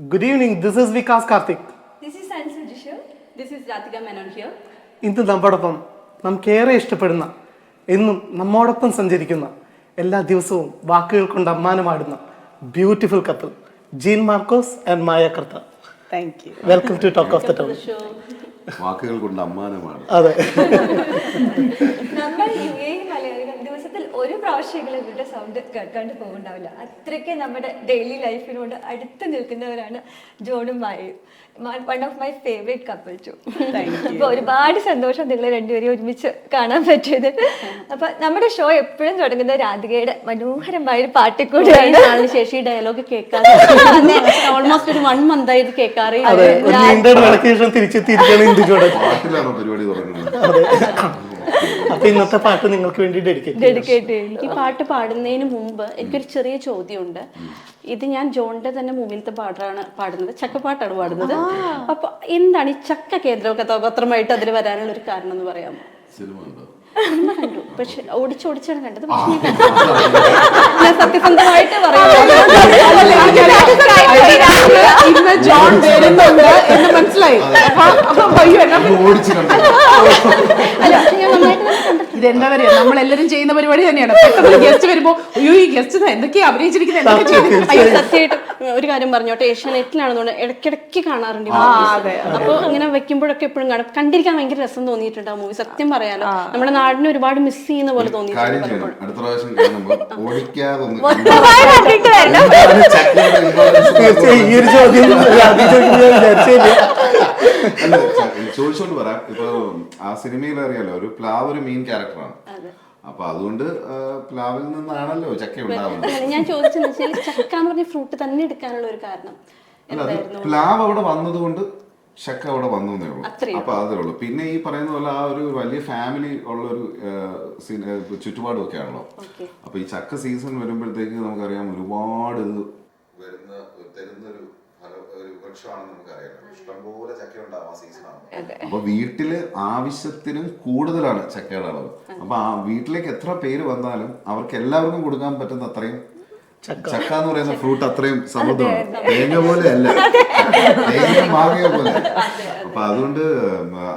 Good evening. This is Vikas Karthik. This is Ansu Jishu. This is Ratika Menon here. ഇന്ന് നമ്മോടൊപ്പം നമുക്കേറെ ഇഷ്ടപ്പെടുന്ന എന്നും നമ്മോടൊപ്പം സഞ്ചരിക്കുന്ന എല്ലാ ദിവസവും വാക്കുകൾ കൊണ്ട് അമ്മാനമാടുന്ന beautiful couple Jean Markose and Maya Kartha. Thank you. Welcome to talk of the Town. വാക്കുകൾ കൊണ്ട് അമ്മാനമാണ്. അതെ, നമ്മൾ UAE മലയാളികൾ ദിവസത്തിൽ ഒരു പ്രാവശ്യമെങ്കിലും ഇവരുടെ സൗണ്ട് കേൾക്കാണ്ട് പോകുന്നുണ്ടാവില്ല. അത്രയ്ക്ക് നമ്മുടെ ഡെയിലി ലൈഫിനോട് അടുത്ത് നിൽക്കുന്നവരാണ് ജോണും മായയും. One of my favourite couple too. അപ്പൊ ഒരുപാട് സന്തോഷം നിങ്ങളെ രണ്ടുപേരും ഒരുമിച്ച് കാണാൻ പറ്റിയത്. അപ്പൊ നമ്മുടെ ഷോ എപ്പോഴും തുടങ്ങുന്നത് രാധികയുടെ മനോഹരമായ ഒരു പാട്ടിൽ കൂടിയാണ്. ശേഷി ഡയലോഗ് കേൾക്കാതെ ഓൾമോസ്റ്റ് ഒരു 1 month ആയിട്ട് കേൾക്കാറേ. തിരിച്ചെത്തിയിരിക്കുകയാണ് ഇന്ത്യയോടെ. പാട്ടിലാണോ പരിപാടി തുടങ്ങുന്നത്? അപ്പൊ ഇന്നത്തെ പാട്ട് നിങ്ങൾക്ക് വേണ്ടി ഡെഡിക്കേറ്റ് ചെയ്യുന്നു. ഈ പാട്ട് പാടുന്നതിന് മുമ്പ് എനിക്കൊരു ചെറിയ ചോദ്യമുണ്ട്. ഇത് ഞാൻ ജോണിന്റെ തന്നെ മൂവിലത്തെ പാട്ടാണ് പാടുന്നത്, ചക്കപ്പാട്ടാണ് പാടുന്നത്. അപ്പൊ എന്താണ് ഈ ചക്ക കേന്ദ്ര കഥാപാത്രമായിട്ട് അതിൽ വരാനുള്ള ഒരു കാരണം എന്ന് പറയാമോ? സിനിമ ഉണ്ടോ? കണ്ടു, പക്ഷെ ഓടിച്ചാണ് കണ്ടത്. പക്ഷെ ഞാൻ സത്യസന്ധമായിട്ട് ഇന്ന് ജോൺ വരുന്നുണ്ട് എന്ന് മനസ്സിലായി. ഇതെന്താ പറയാ, നമ്മളെല്ലാരും ചെയ്യുന്ന പരിപാടി തന്നെയാണ്. പെട്ടെന്ന് ഗസ്റ്റ് വരുമ്പോ അയ്യോ ഈ ഗസ്റ്റ് എന്തൊക്കെയാ അഭിനയിച്ചിരിക്കുന്നത്, സത്യമായിട്ട് ഒരു കാര്യം പറഞ്ഞോട്ടെ, ഏഷ്യാനെറ്റിലാണെന്നുകൊണ്ട് ഇടയ്ക്കിടയ്ക്ക് കാണാറുണ്ട്. അപ്പൊ ഇങ്ങനെ വെക്കുമ്പോഴൊക്കെ എപ്പോഴും കാണും. കണ്ടിരിക്കാൻ ഭയങ്കര രസം തോന്നിയിട്ടുണ്ട് ആ മൂവി. സത്യം പറയാലോ, നമ്മുടെ നാടിനെ ഒരുപാട് മിസ് ചെയ്യുന്ന പോലെ തോന്നിയിട്ടുണ്ട്. അടുത്ത പ്രാവശ്യം കാണുമ്പോൾ ഓടിക്കാതൊന്ന് ഈ ഒരു ചോദ്യം ചോദിച്ചോണ്ട് പറയാം. ഇപ്പൊ ആ സിനിമയിൽ അറിയാലോ, ഒരു പ്ലാവ് ഒരു മെയിൻ ക്യാരക്ടറാണ്. അപ്പൊ അതുകൊണ്ട് പ്ലാവിൽ നിന്നാണല്ലോ ചക്ക ഉണ്ടാവുന്നത്. ഞാൻ ചോദിച്ചെന്ന് വെച്ചാൽ ചക്ക എന്ന് പറഞ്ഞ ഫ്രൂട്ട് തന്നെ എടുക്കാനുള്ള ഒരു കാരണം. അല്ല, അത് പ്ലാവ് അവിടെ വന്നത് കൊണ്ട് ചക്ക അവിടെ വന്നേ ഉള്ളൂ. അപ്പൊ അതേ ഉള്ളൂ. പിന്നെ ഈ പറയുന്ന പോലെ ആ ഒരു വലിയ ഫാമിലി ഉള്ളൊരു ചുറ്റുപാടും ഒക്കെ ആണല്ലോ. അപ്പൊ ഈ ചക്ക സീസൺ വരുമ്പോഴത്തേക്ക് നമുക്കറിയാം ഒരുപാട് ഇത് തരുന്നൊരു വൃക്ഷമാണെന്ന് നമുക്കറിയാം. ഇഷ്ടംപോലെ ചക്ക ഉണ്ടാവും സീസണാണ്. അപ്പൊ വീട്ടില് ആവശ്യത്തിനും കൂടുതലാണ് ചക്കയുടെ അളവ്. അപ്പൊ ആ വീട്ടിലേക്ക് എത്ര പേര് വന്നാലും അവർക്ക് എല്ലാവർക്കും കൊടുക്കാൻ പറ്റുന്ന അത്രയും ചക്ക എന്ന് പറയുന്ന ഫ്രൂട്ട് അത്രയും സമുദ്രമാണ്. തേങ്ങ പോലെ അല്ല, തേങ്ങ മാങ്ങ പോലെ. അപ്പൊ അതുകൊണ്ട്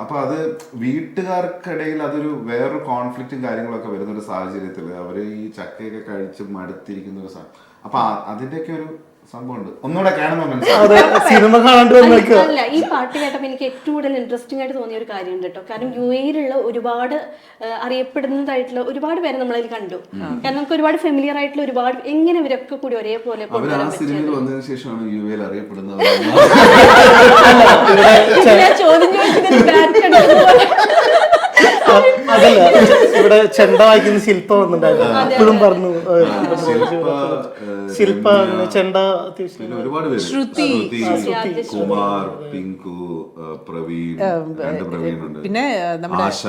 അപ്പൊ അത് വീട്ടുകാർക്കിടയിൽ അതൊരു വേറൊരു കോൺഫ്ലിക്റ്റും കാര്യങ്ങളൊക്കെ വരുന്ന ഒരു സാഹചര്യത്തിൽ അവര് ഈ ചക്കയൊക്കെ കഴിച്ച് മടുത്തിരിക്കുന്ന ഒരു സാധനം. അപ്പൊ അതിന്റെയൊക്കെ ഒരു സംഭവമുണ്ട്. ഒന്നുകൂടെ കാണുമ്പോൾ സിനിമ കാണാണ്ട് അല്ല, ഈ പാട്ട് കേട്ടപ്പോൾ എനിക്ക് ഏറ്റവും കൂടുതൽ ഇൻട്രസ്റ്റിംഗ് ആയിട്ട് തോന്നിയ ഒരു കാര്യമുണ്ട് കേട്ടോ. കാരണം UAE ഒരുപാട് അറിയപ്പെടുന്നതായിട്ടുള്ള ഒരുപാട് പേരെ നമ്മളതിൽ കണ്ടു. കാരണം നമുക്ക് ഒരുപാട് ഫെമിലിയർ ആയിട്ടുള്ള ഒരുപാട്, എങ്ങനെ ഇവരൊക്കെ കൂടി ഒരേപോലെ വന്നതിന് ശേഷമാണ് UAE അറിയപ്പെടുന്നത്. ചോദ്യം അതല്ല, ഇവിടെ ചെണ്ട വായിക്കുന്ന ശില്പ വന്നിട്ടുണ്ടായിരുന്നു. എപ്പോഴും പറഞ്ഞു ശില്പ ചെണ്ട ഒരുപാട് പേര്, ശ്രുതി, കുമാർ, പിങ്കു, പ്രവീൺ, 2 പ്രവീണുണ്ട്. പിന്നെ ആശ,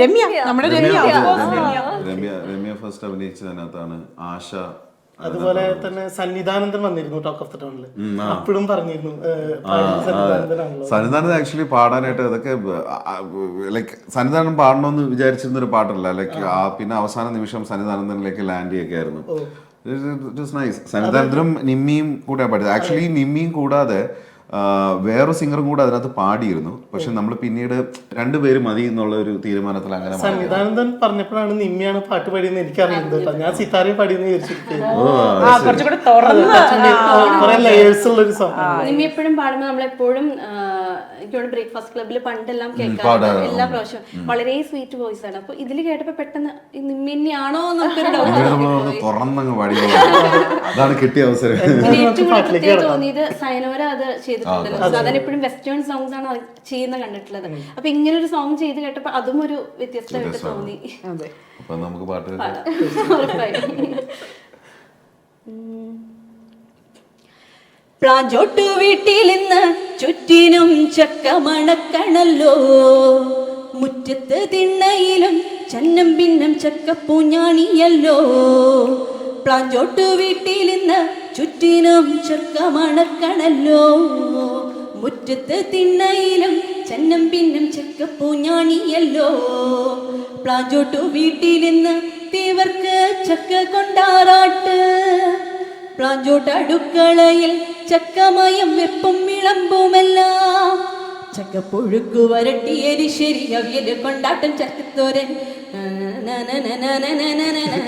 രമ്യ, നമ്മുടെ രമ്യ ഫസ്റ്റ് അഭിനയിച്ചതിനകത്താണ്. ആശ, അതുപോലെ തന്നെ സന്നിധാനന്ദൻ വന്നിരുന്നു ടോക്ക് ഓഫ് ദ ടൗണില്. അപ്പോഴും പറഞ്ഞിരുന്നു സന്നിധാനന്ദൻ ആക്ച്വലി പാടാനായിട്ട് അതൊക്കെ ലൈക്ക് സന്നിധാനം പാടണമെന്ന് വിചാരിച്ചിരുന്ന ഒരു പാട്ടല്ല. ലൈക്ക് പിന്നെ അവസാന നിമിഷം സന്നിധാനന്ദനിലേക്ക് ലാൻഡ് ചെയ്യൊക്കെ ആയിരുന്നു. It was nice. സന്നിധാനന്ദനും നിമ്മിയും കൂടെ പാടിയത്. ആക്ച്വലി നിമ്മിയും കൂടാതെ വേറൊരു സിംഗറും കൂടെ അതിനകത്ത് പാടിയിരുന്നു. പക്ഷെ നമ്മൾ പിന്നീട് 2 പേര് മതി എന്നുള്ള ഒരു തീരുമാനത്തിൽ അങ്ങനെ. സന്നിധാനന്ദൻ പറഞ്ഞപ്പോഴാണ് നിമ്മിയാണ് പാട്ട് പാടിയെന്ന് എനിക്ക് അറിയുന്നത് കേട്ടോ. ഞാൻ സിത്താരയെ പാടിയെന്ന് നിമ്മി എപ്പോഴും പാടുമ്പോൾ നമ്മളെപ്പോഴും ബ്രേക്ക്ഫാസ്റ്റ് ക്ലബിൽ പണ്ടെല്ലാം കേൾക്കാറുണ്ട് എല്ലാ പ്രാവശ്യവും. വളരെ സ്വീറ്റ് വോയിസ് ആണ്. അപ്പൊ ഇതിൽ കേട്ടപ്പോ പെട്ടെന്ന് നിമ്മി തന്നെയാണോ എന്നൊക്കെ തുറന്നങ്ങ് പാടി. അതാണ് കിട്ടിയ അവസരം. തോന്നിയത് സയനോര അത് ചെയ്തിട്ടുണ്ടല്ലോ. സാധാരണ എപ്പോഴും വെസ്റ്റേൺ സോങ്സ് ആണ് ചെയ്യുന്ന കണ്ടിട്ടുള്ളത്. അപ്പൊ ഇങ്ങനെ ഒരു സോങ് ചെയ്ത് കേട്ടപ്പോ അതും ഒരു വ്യത്യസ്തമായിട്ട് തോന്നി. അപ്പൊ നമുക്ക് പാട്ട് പ്ലാഞ്ചോട്ടു വീട്ടിൽ ഇന്ന് ചുറ്റിനും ചക്ക മണക്കണല്ലോ, മുറ്റത്ത് തിണ്ണയിലും ചന്നം ഭിന്നം ചക്കപ്പൂഞ്ഞാണിയല്ലോ. പ്ലാഞ്ചോട്ടു വീട്ടിൽ ഇന്ന് ചുറ്റിനും ചക്ക മണക്കണല്ലോ, മുറ്റത്ത് തിണ്ണയിലും ചന്നം ഭിന്നം ചക്കപ്പൂഞ്ഞാണിയല്ലോ. പ്ലാഞ്ചോട്ടു വീട്ടിൽ ഇന്ന് തീവർക്ക് ചക്ക കൊണ്ടാറാട്ട്, ചാഞ്ചോട്ടടുക്കളയിൽ ചക്കമയം വെപ്പും വിളമ്പുമെല്ലാം ചക്കപ്പുഴുക്കു വരട്ടി എരിശ്ശേരി അവിയല് കൊണ്ടാട്ടം ചക്കത്തോരൻ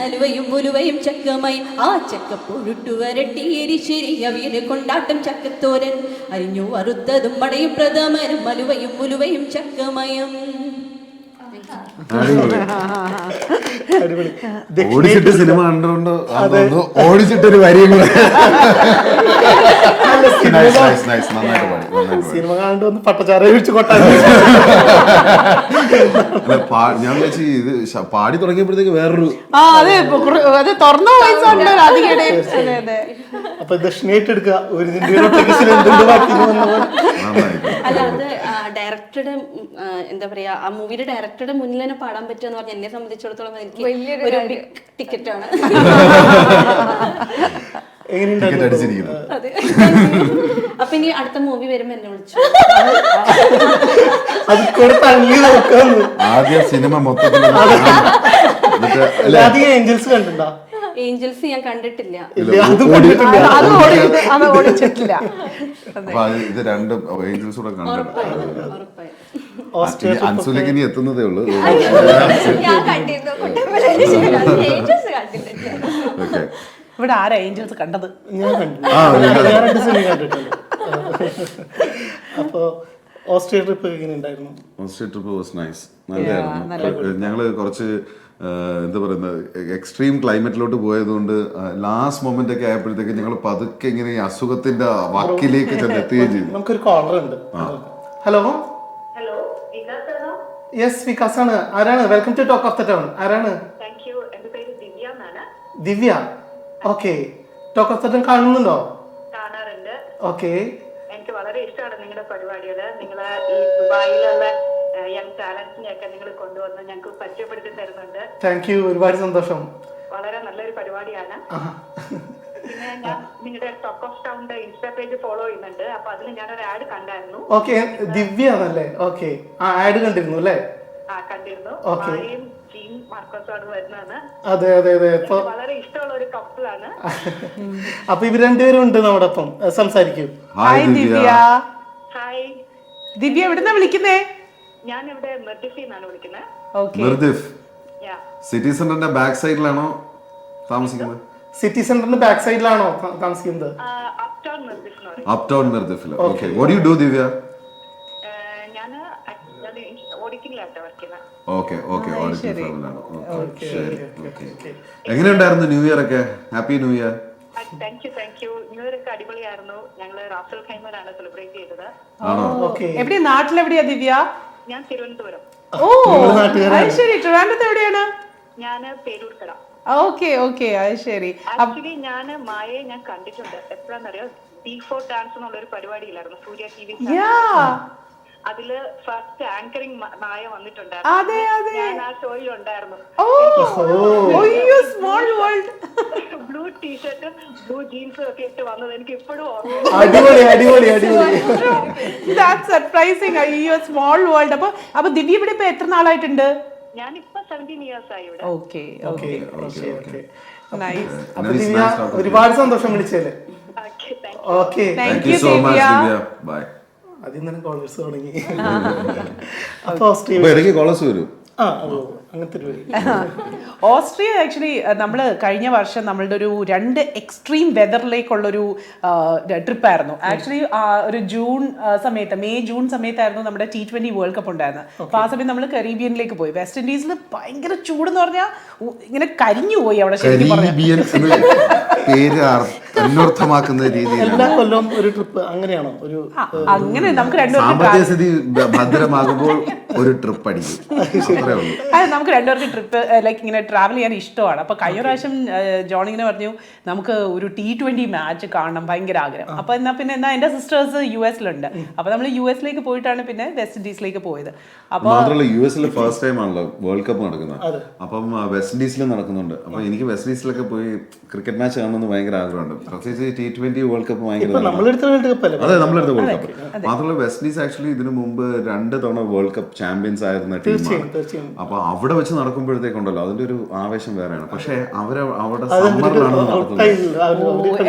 അലുവയും ഉലുവയും ചക്കമയം ആ ചക്കപ്പുഴുട്ടു വരട്ടി എരിശ്ശേരി അവിയല് കൊണ്ടാട്ടം ചക്കത്തോരൻ അരിഞ്ഞു വറുത്തതും മടയും പ്രഥമനും അലുവയും ഉലുവയും ചക്കമയം. അടിപൊളി. ഓടിച്ചിട്ട് സിനിമ കണ്ടുകൊണ്ട് ഓടിച്ചിട്ടൊരു വരിയും കൂടെ. നന്നായിട്ട് പാടി. സിനിമ കാണാണ്ട് വന്ന് പട്ടച്ചാര ഒഴിച്ച് കൊട്ടാൻ. ഞാൻ വിചാരിച്ചു ഇത് പാടി തുടങ്ങിയപ്പോഴത്തേക്ക് വേറൊരു അതെ തുറന്ന വോയിസ് ഉണ്ട് രാധികയുടെ. അതെ അതെ. അപ്പൊ ദക്ഷിണയായിട്ട് എടുക്കുക ഒരു എന്തുണ്ട് ബാക്കി അല്ല അത് ഡയറക്ടറുടെ എന്താ പറയാ ആ മൂവിയുടെ ഡയറക്ടറുടെ മുന്നിൽ തന്നെ പാടാൻ പറ്റുമെന്ന് പറഞ്ഞാൽ എന്നെ സംബന്ധിച്ചിടത്തോളം എനിക്ക് വലിയൊരു ഒരു ബിഗ് ടിക്കറ്റാണ്. ടിക്കറ്റ് അടിച്ചിരിക്കുന്നു. അതെ. അപ്പൊ ഇനി അടുത്ത മൂവി വരുമ്പോ എന്നെ വിളിച്ചു. അത് കൂടെ തള്ളി നോക്കാന്ന്. ആദ്യം സിനിമ മൊത്തത്തിൽ ഏഞ്ചൽസ് കണ്ടിട്ടുണ്ടോ? ഏഞ്ചൽസ് ഞാൻ കണ്ടിട്ടില്ല. അത് ഓടിച്ചിട്ടില്ല. അപ്പൊ ഇത് രണ്ടും ഏഞ്ചൽസ് കൂടെ കണ്ടിട്ടുണ്ട്. ഉറപ്പായും. അൻസുലേക്ക് ഇനി എത്തുന്നതേ ഉള്ളൂ. ഞാൻ കണ്ടിരുന്നു കുട്ടമ്പലയിൽ ഏഞ്ചൽസ് കണ്ടിട്ടില്ല. ഓക്കെ. ഇവിടെ ആരാ ഏഞ്ചൽസ് കണ്ടത്? ഞാൻ കണ്ടിട്ടുണ്ട്. സിനിമ കണ്ടിട്ടുണ്ട്. അപ്പൊ ഓസ്ട്രിയ ട്രിപ്പ് എങ്ങനെ ഉണ്ടായിരുന്നു? Austria trip was nice. നല്ലതായിരുന്നു. ഞങ്ങള് കുറച്ച് എന്താ പറയുന്നത് എക്സ്ട്രീം ക്ലൈമറ്റിലോട്ട് പോയതുകൊണ്ട് ലാസ്റ്റ് മൊമെന്റ് ഒക്കെ ആയപ്പോഴത്തേക്ക് ഞങ്ങൾ പതുക്കെ ഇങ്ങനെ ഈ അസുഖത്തിന്റെ വക്കിലേക്ക് ചെന്നെത്തുകയും ചെയ്തു. നമുക്കൊരു കോളർ ഉണ്ട്. ഹലോ. യെസ് വികാസ് ആണ്. ആരാണ്? Welcome to talk of the Town. ആരാണ്? Divya. Okay. Talk of the Town കാണുന്നുണ്ടോ? കാണാറുണ്ട്. ഓക്കെ. എനിക്ക് വളരെ ഇഷ്ടമാണ് നിങ്ങളുടെ പരിപാടികള്. നിങ്ങള് ഈ ദുബായിലുള്ള യങ് ടാലന്റ്സിനെയൊക്കെ നിങ്ങൾ കൊണ്ടുവന്ന് ഞങ്ങൾക്ക് പരിചയപ്പെടുത്തി തരുന്നുണ്ട്. Thank you. ഒരുപാട് സന്തോഷം. വളരെ നല്ലൊരു പരിപാടിയാണ്. പിന്നെ ഞാൻ നിങ്ങളുടെ ടോക്ക് ഓഫ് ടൗണിന്റെ ഇൻസ്റ്റാ പേജ് ഫോളോ ചെയ്യുന്നുണ്ട്. അപ്പൊ അതിൽ ഞാനൊരു ആഡ് കണ്ടായിരുന്നു. ഓക്കെ. ദിവ്യ ആണല്ലേ? ഓക്കെ. ആ ആഡ് കണ്ടിരുന്നു അല്ലേ? ആ കണ്ടിരുന്നു. മായയും ജീൻ മാർക്കോസുമാണ് വരുന്നതെന്ന്. അതെ അതെ അതെ. വളരെ ഇഷ്ടമുള്ള ഒരു കപ്പിളാണ്. അപ്പൊ ഇവർ രണ്ടുപേരും ഉണ്ട് നമ്മുടെ ഒപ്പം. സംസാരിക്കൂ. ഹായ് ദിവ്യ. ഹായ്. ദിവ്യ എവിടുന്നാ വിളിക്കുന്നേ? ഞാൻ ഇവിടെ മിർദിഫിന്നാണ് വിളിക്കുന്നത്. മിർദിഫ് സിറ്റി സെന്ററിന്റെ ബാക്ക് സൈഡിലാണോ താമസിക്കുന്നത്? സിറ്റി സെന്ററിന്റെ ബാക്ക് സൈഡിലാണോ താമസിക്കുന്നത്? അപ്ടൗൺ മിർദിഫ് എന്ന് പറയും. അപ്ടൗൺ മിർദിഫിൽ. Okay. What do you do Divya? ഞാൻ ഓഡിറ്റിംഗിലാട്ടോ വർക്ക് ചെയ്യുന്നത്. Okay okay. ഓഡിറ്റിംഗ് ഫാമിലാണ്. ഓക്കെ ശരി. ഓക്കെ. എങ്ങനെയുണ്ടായിരുന്നു ന്യൂ ഇയർ ഒക്കെ? Happy new year. Thank you. New year ഒക്കെ അടിപൊളിയായിരുന്നു. ഞങ്ങള് റാസൽ ഖൈമയിലാണ് സെലിബ്രേറ്റ് ചെയ്തത്. എവിടെയാ? നാട്ടിലെവിടെയാ ദിവ്യ? ഞാൻ തിരുവനന്തപുരം. ഓ അത് ശരി. ട്രിവാൻഡ്രത്ത് എവിടെയാണ്? ഞാന് പേരൂർക്കട. Okay okay. അത് ശരി. ആക്ച്വലി ഞാന് മായയെ ഞാൻ കണ്ടിട്ടുണ്ട്. എപ്പോഴാന്നറിയോ? D4 ഡാൻസ് എന്നുള്ളൊരു പരിപാടിയിലായിരുന്നു സൂര്യ TV. അതില് ഫസ്റ്റ് ആങ്കറിംഗ് മായ വന്നിട്ടുണ്ടായിരുന്നു. ഞാൻ ആ ഷോയിൽ ഉണ്ടായിരുന്നു. Small world. ബ്ലൂ ടീഷർട്ടും ബ്ലൂ ജീൻസും ഒക്കെ ഇട്ട് വന്നത് എനിക്ക് ഇപ്പോഴും സർപ്രൈസിങ്. അയ്യോ സ്മോൾ വേൾഡ്. അപ്പൊ ദിവ്യ ഇവിടെ ഇപ്പൊ എത്ര നാളായിട്ടുണ്ട്? ഞാനിപ്പോ 17 years ആയി ഇവിടെ. Okay okay nice. അപ്പൊ ദിവ്യ ഒരുപാട് സന്തോഷം വിളിച്ചല്ലേ. Okay. Thank you so much Divya. Bye. അതിൽ തന്നെ കോളേഴ്സ് തുടങ്ങി. അപ്പൊ ഇടയ്ക്ക് കോളേഴ്സ് വരും. ഓസ്ട്രിയ ആക്ച്വലി നമ്മൾ കഴിഞ്ഞ വർഷം നമ്മളുടെ ഒരു 2 എക്സ്ട്രീം വെതറിലേക്കുള്ളൊരു ട്രിപ്പായിരുന്നു. ആക്ച്വലി ഒരു മെയ് ജൂൺ സമയത്തായിരുന്നു നമ്മുടെ T20 വേൾഡ് കപ്പ് ഉണ്ടായിരുന്നത്. അപ്പൊ ആ സമയം നമ്മൾ കരീബിയനിലേക്ക് പോയി. വെസ്റ്റ് ഇൻഡീസിൽ ഭയങ്കര ചൂടെന്ന് പറഞ്ഞാൽ ഇങ്ങനെ കരിഞ്ഞു പോയി അവിടെ. അന്വർത്ഥമാക്കുന്ന രീതിയിൽ എല്ലാ കൊല്ലവും ഒരു ട്രിപ്പ് അങ്ങനെയാണോ? അങ്ങനെ നമുക്ക് സാമ്പത്തിക സ്ഥിതി ഭദ്രമാകുമ്പോൾ ഒരു ട്രിപ്പ് അടിക്കും. നമുക്ക് രണ്ടുപേർക്ക് ട്രിപ്പ് ലൈക്ക് ഇങ്ങനെ ട്രാവൽ ചെയ്യാൻ ഇഷ്ടമാണ്. അപ്പൊ കഴിഞ്ഞ പ്രാവശ്യം ജോൺ ഇങ്ങനെ പറഞ്ഞു നമുക്ക് ഒരു T20 മാച്ച് കാണണം, ഭയങ്കര ആഗ്രഹം. അപ്പൊ എന്നാ എന്റെ സിസ്റ്റേഴ്സ് US-ലുണ്ട്. അപ്പൊ നമ്മൾ US-ലേക്ക് പോയിട്ടാണ് പിന്നെ വെസ്റ്റ് ഇൻഡീസിലേക്ക് പോയത്. അപ്പൊ മാത്രമല്ല US-ൽ ഫസ്റ്റ് ടൈം ആണല്ലോ വേൾഡ് കപ്പ് നടക്കുന്നത്. അപ്പം വെസ്റ്റ് ഇൻഡീസിലും നടക്കുന്നുണ്ട്. അപ്പൊ എനിക്ക് വെസ്റ്റ് ഇൻഡീസിലൊക്കെ പോയി ക്രിക്കറ്റ് മാച്ച് കാണണമെന്ന് ഭയങ്കര ആഗ്രഹമുണ്ട്. പ്രത്യേകിച്ച് T20 വേൾഡ് കപ്പ് ഭയങ്കര ഇപ്പൊ നമ്മളെടുത്ത വേൾഡ് കപ്പ് അല്ലേ? അതെ നമ്മളെടുത്ത വേൾഡ് കപ്പ് മാത്രമല്ല വെസ്റ്റ് ഇൻഡീസ് ആക്ച്വലി ഇതിനു മുമ്പ് 2 തവണ വേൾഡ് കപ്പ് ചാമ്പ്യൻസ് ആയിരുന്ന ടീമാണ്. തീർച്ചയായും. അപ്പൊ അവിടെ വെച്ച് നടക്കുമ്പോഴത്തേക്കുണ്ടല്ലോ അതിന്റെ ഒരു ആവേശം വേറെയാണ്. പക്ഷെ അവിടെ സമ്മറിലാണ് നടക്കുന്നത്.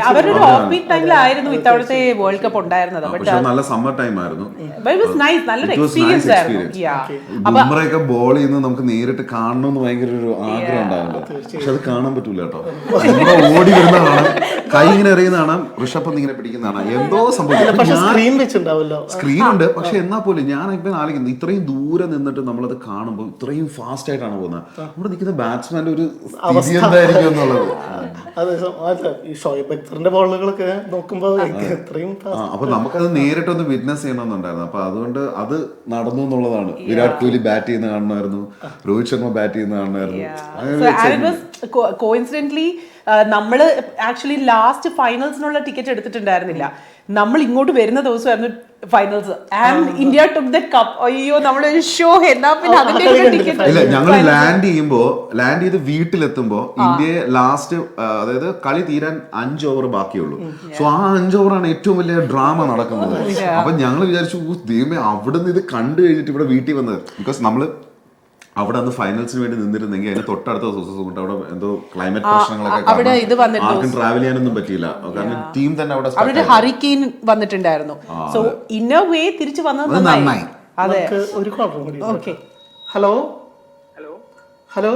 അവരൊരു ഓഫ് ബീറ്റ് ടൈമിലായിരുന്നു ഇത്തവണത്തെ വേൾഡ് കപ്പ് ഉണ്ടായിരുന്നത്. പക്ഷെ നല്ല സമ്മർ ടൈം ആയിരുന്നു. നല്ലൊരു എക്സ്പീരിയൻസ് ആയിരുന്നു. ബുംറയൊക്കെ ബോൾ ചെയ്യുന്നത് നമുക്ക് നേരിട്ട് കാണണമെന്ന് ഭയങ്കര ഒരു ആഗ്രഹം ഉണ്ടായിരുന്നു. പക്ഷെ അത് കാണാൻ പറ്റൂല കേട്ടോ. ഓടി വരുന്ന കാണാം, കൈ ഇങ്ങനെ എറിയുന്ന കാണാം, ഋഷഭ് ഇങ്ങനെ പിടിക്കുന്ന കാണാം. എന്തോ സംഭവിക്കും. സ്ക്രീൻ വെച്ചിട്ടുണ്ടാവല്ലോ. സ്ക്രീൻ ഉണ്ട്, പക്ഷെ എന്നാ പോലും ഞാൻ ഇപ്പം ആലോചിക്കുന്നത് ഇത്രയും ദൂരെ നിന്നിട്ട് നമ്മളത് കാണുമ്പോൾ ഇത്രയും ഫാസ്റ്റ് ആയിട്ടാണ് പോകുന്നത്. നമ്മുടെ നിൽക്കുന്ന ബാറ്റ്സ്മാന്റെ ഒരു സ്ഥിതി എന്തായിരിക്കും എന്നുള്ളത്. ഈ ഷോയിബ് അക്തറിന്റെ ബോളുകളൊക്കെ നോക്കുമ്പോൾ ഇത്രയും അപ്പൊ നമുക്കത് നേരിട്ടൊന്ന് വിറ്റ്നസ് ചെയ്യണമെന്നുണ്ടായിരുന്നു. അപ്പൊ അതുകൊണ്ട് അത് നടന്നു എന്നുള്ളതാണ്. വിരാട് കോഹ്ലി ബാറ്റ് ചെയ്യുന്ന കാണുമായിരുന്നു, രോഹിത് ശർമ്മ ബാറ്റ് ചെയ്യുന്ന കാണുമായിരുന്നു. കോയിൻസിഡന്റ്ലി നമ്മള് ആക്ച്വലി ലാസ്റ്റ് ഫൈനൽസിനുള്ള ടിക്കറ്റ് എടുത്തിട്ടുണ്ടായിരുന്നില്ല. നമ്മൾ ഇങ്ങോട്ട് വരുന്ന ദിവസമായിരുന്നു finals and India took the cup. അയ്യോ നമ്മളൊരു ഷോ എന്നാ പിന്നെ അതിന്റെ ടിക്കറ്റ് ഇല്ല. ഞങ്ങൾ ലാൻഡ് ചെയ്ത് വീട്ടിലെത്തുമ്പോ ഇന്ത്യയെ ലാസ്റ്റ് അതായത് കളി തീരാൻ 5 ഓവർ ബാക്കിയുള്ളൂ. സോ ആ 5 ഓവറാണ് ഏറ്റവും വലിയ ഡ്രാമ നടക്കുന്നത്. അപ്പൊ ഞങ്ങൾ വിചാരിച്ചു ദൈവമേ അവിടെ നിന്ന് ഇത് കണ്ടു കഴിഞ്ഞിട്ട് ഇവിടെ വീട്ടിൽ വന്നത്. ബിക്കോസ് നമ്മള് അവിടെ അന്ന് ഫൈനൽസിന് വേണ്ടി നിന്നിരുന്നെങ്കിൽ അതിന് തൊട്ടടുത്ത ദിവസം കൊണ്ട് അവിടെ എന്തോ ക്ലൈമറ്റ് പ്രശ്നങ്ങളൊക്കെ ആർക്കും ട്രാവൽ ചെയ്യാനൊന്നും പറ്റിയില്ല. കാരണം ടീം തന്നെ അവിടെ ഹറിക്കെയിൻ വന്നിട്ടുണ്ടായിരുന്നു. സോ ഇൻ എ വേ തിരിച്ചു വന്നത് നന്നായി. അതെ. ഒരു ഹലോ ഹലോ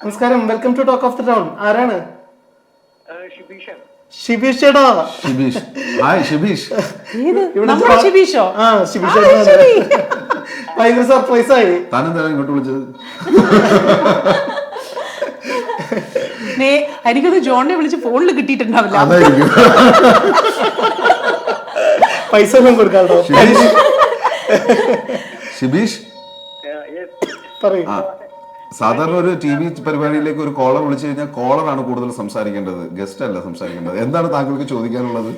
നമസ്കാരം, welcome to talk of the town. ആരാണ്? ഷിബീഷ് ചേട്ടാ. ഷിബീഷ്. ഹായ് ഷിബീഷ്. നമ്മുടെ ഷിബീഷോ? ആ ഷിബീഷ് ഭയങ്കര സർപ്രൈസ് ആയി. താനെന്താ ഇങ്ങോട്ട് വിളിച്ചത്? എനിക്കൊന്ന് ജോണിനെ വിളിച്ച് ഫോണിൽ കിട്ടിയിട്ടുണ്ടാവില്ല. അതായിരിക്കും. പൈസ ഒന്നും കൊടുക്കാട്ടോ. ഷിബീഷ് പറയൂ. സാധാരണ ഒരു TV പരിപാടിയിലേക്ക് ഒരു കോളർ വിളിച്ചു കഴിഞ്ഞാൽ കോളറാണ് കൂടുതൽ സംസാരിക്കേണ്ടത്, ഗസ്റ്റ് അല്ല സംസാരിക്കേണ്ടത്. എന്താണ് താങ്കൾക്ക് ചോദിക്കാനുള്ളത്?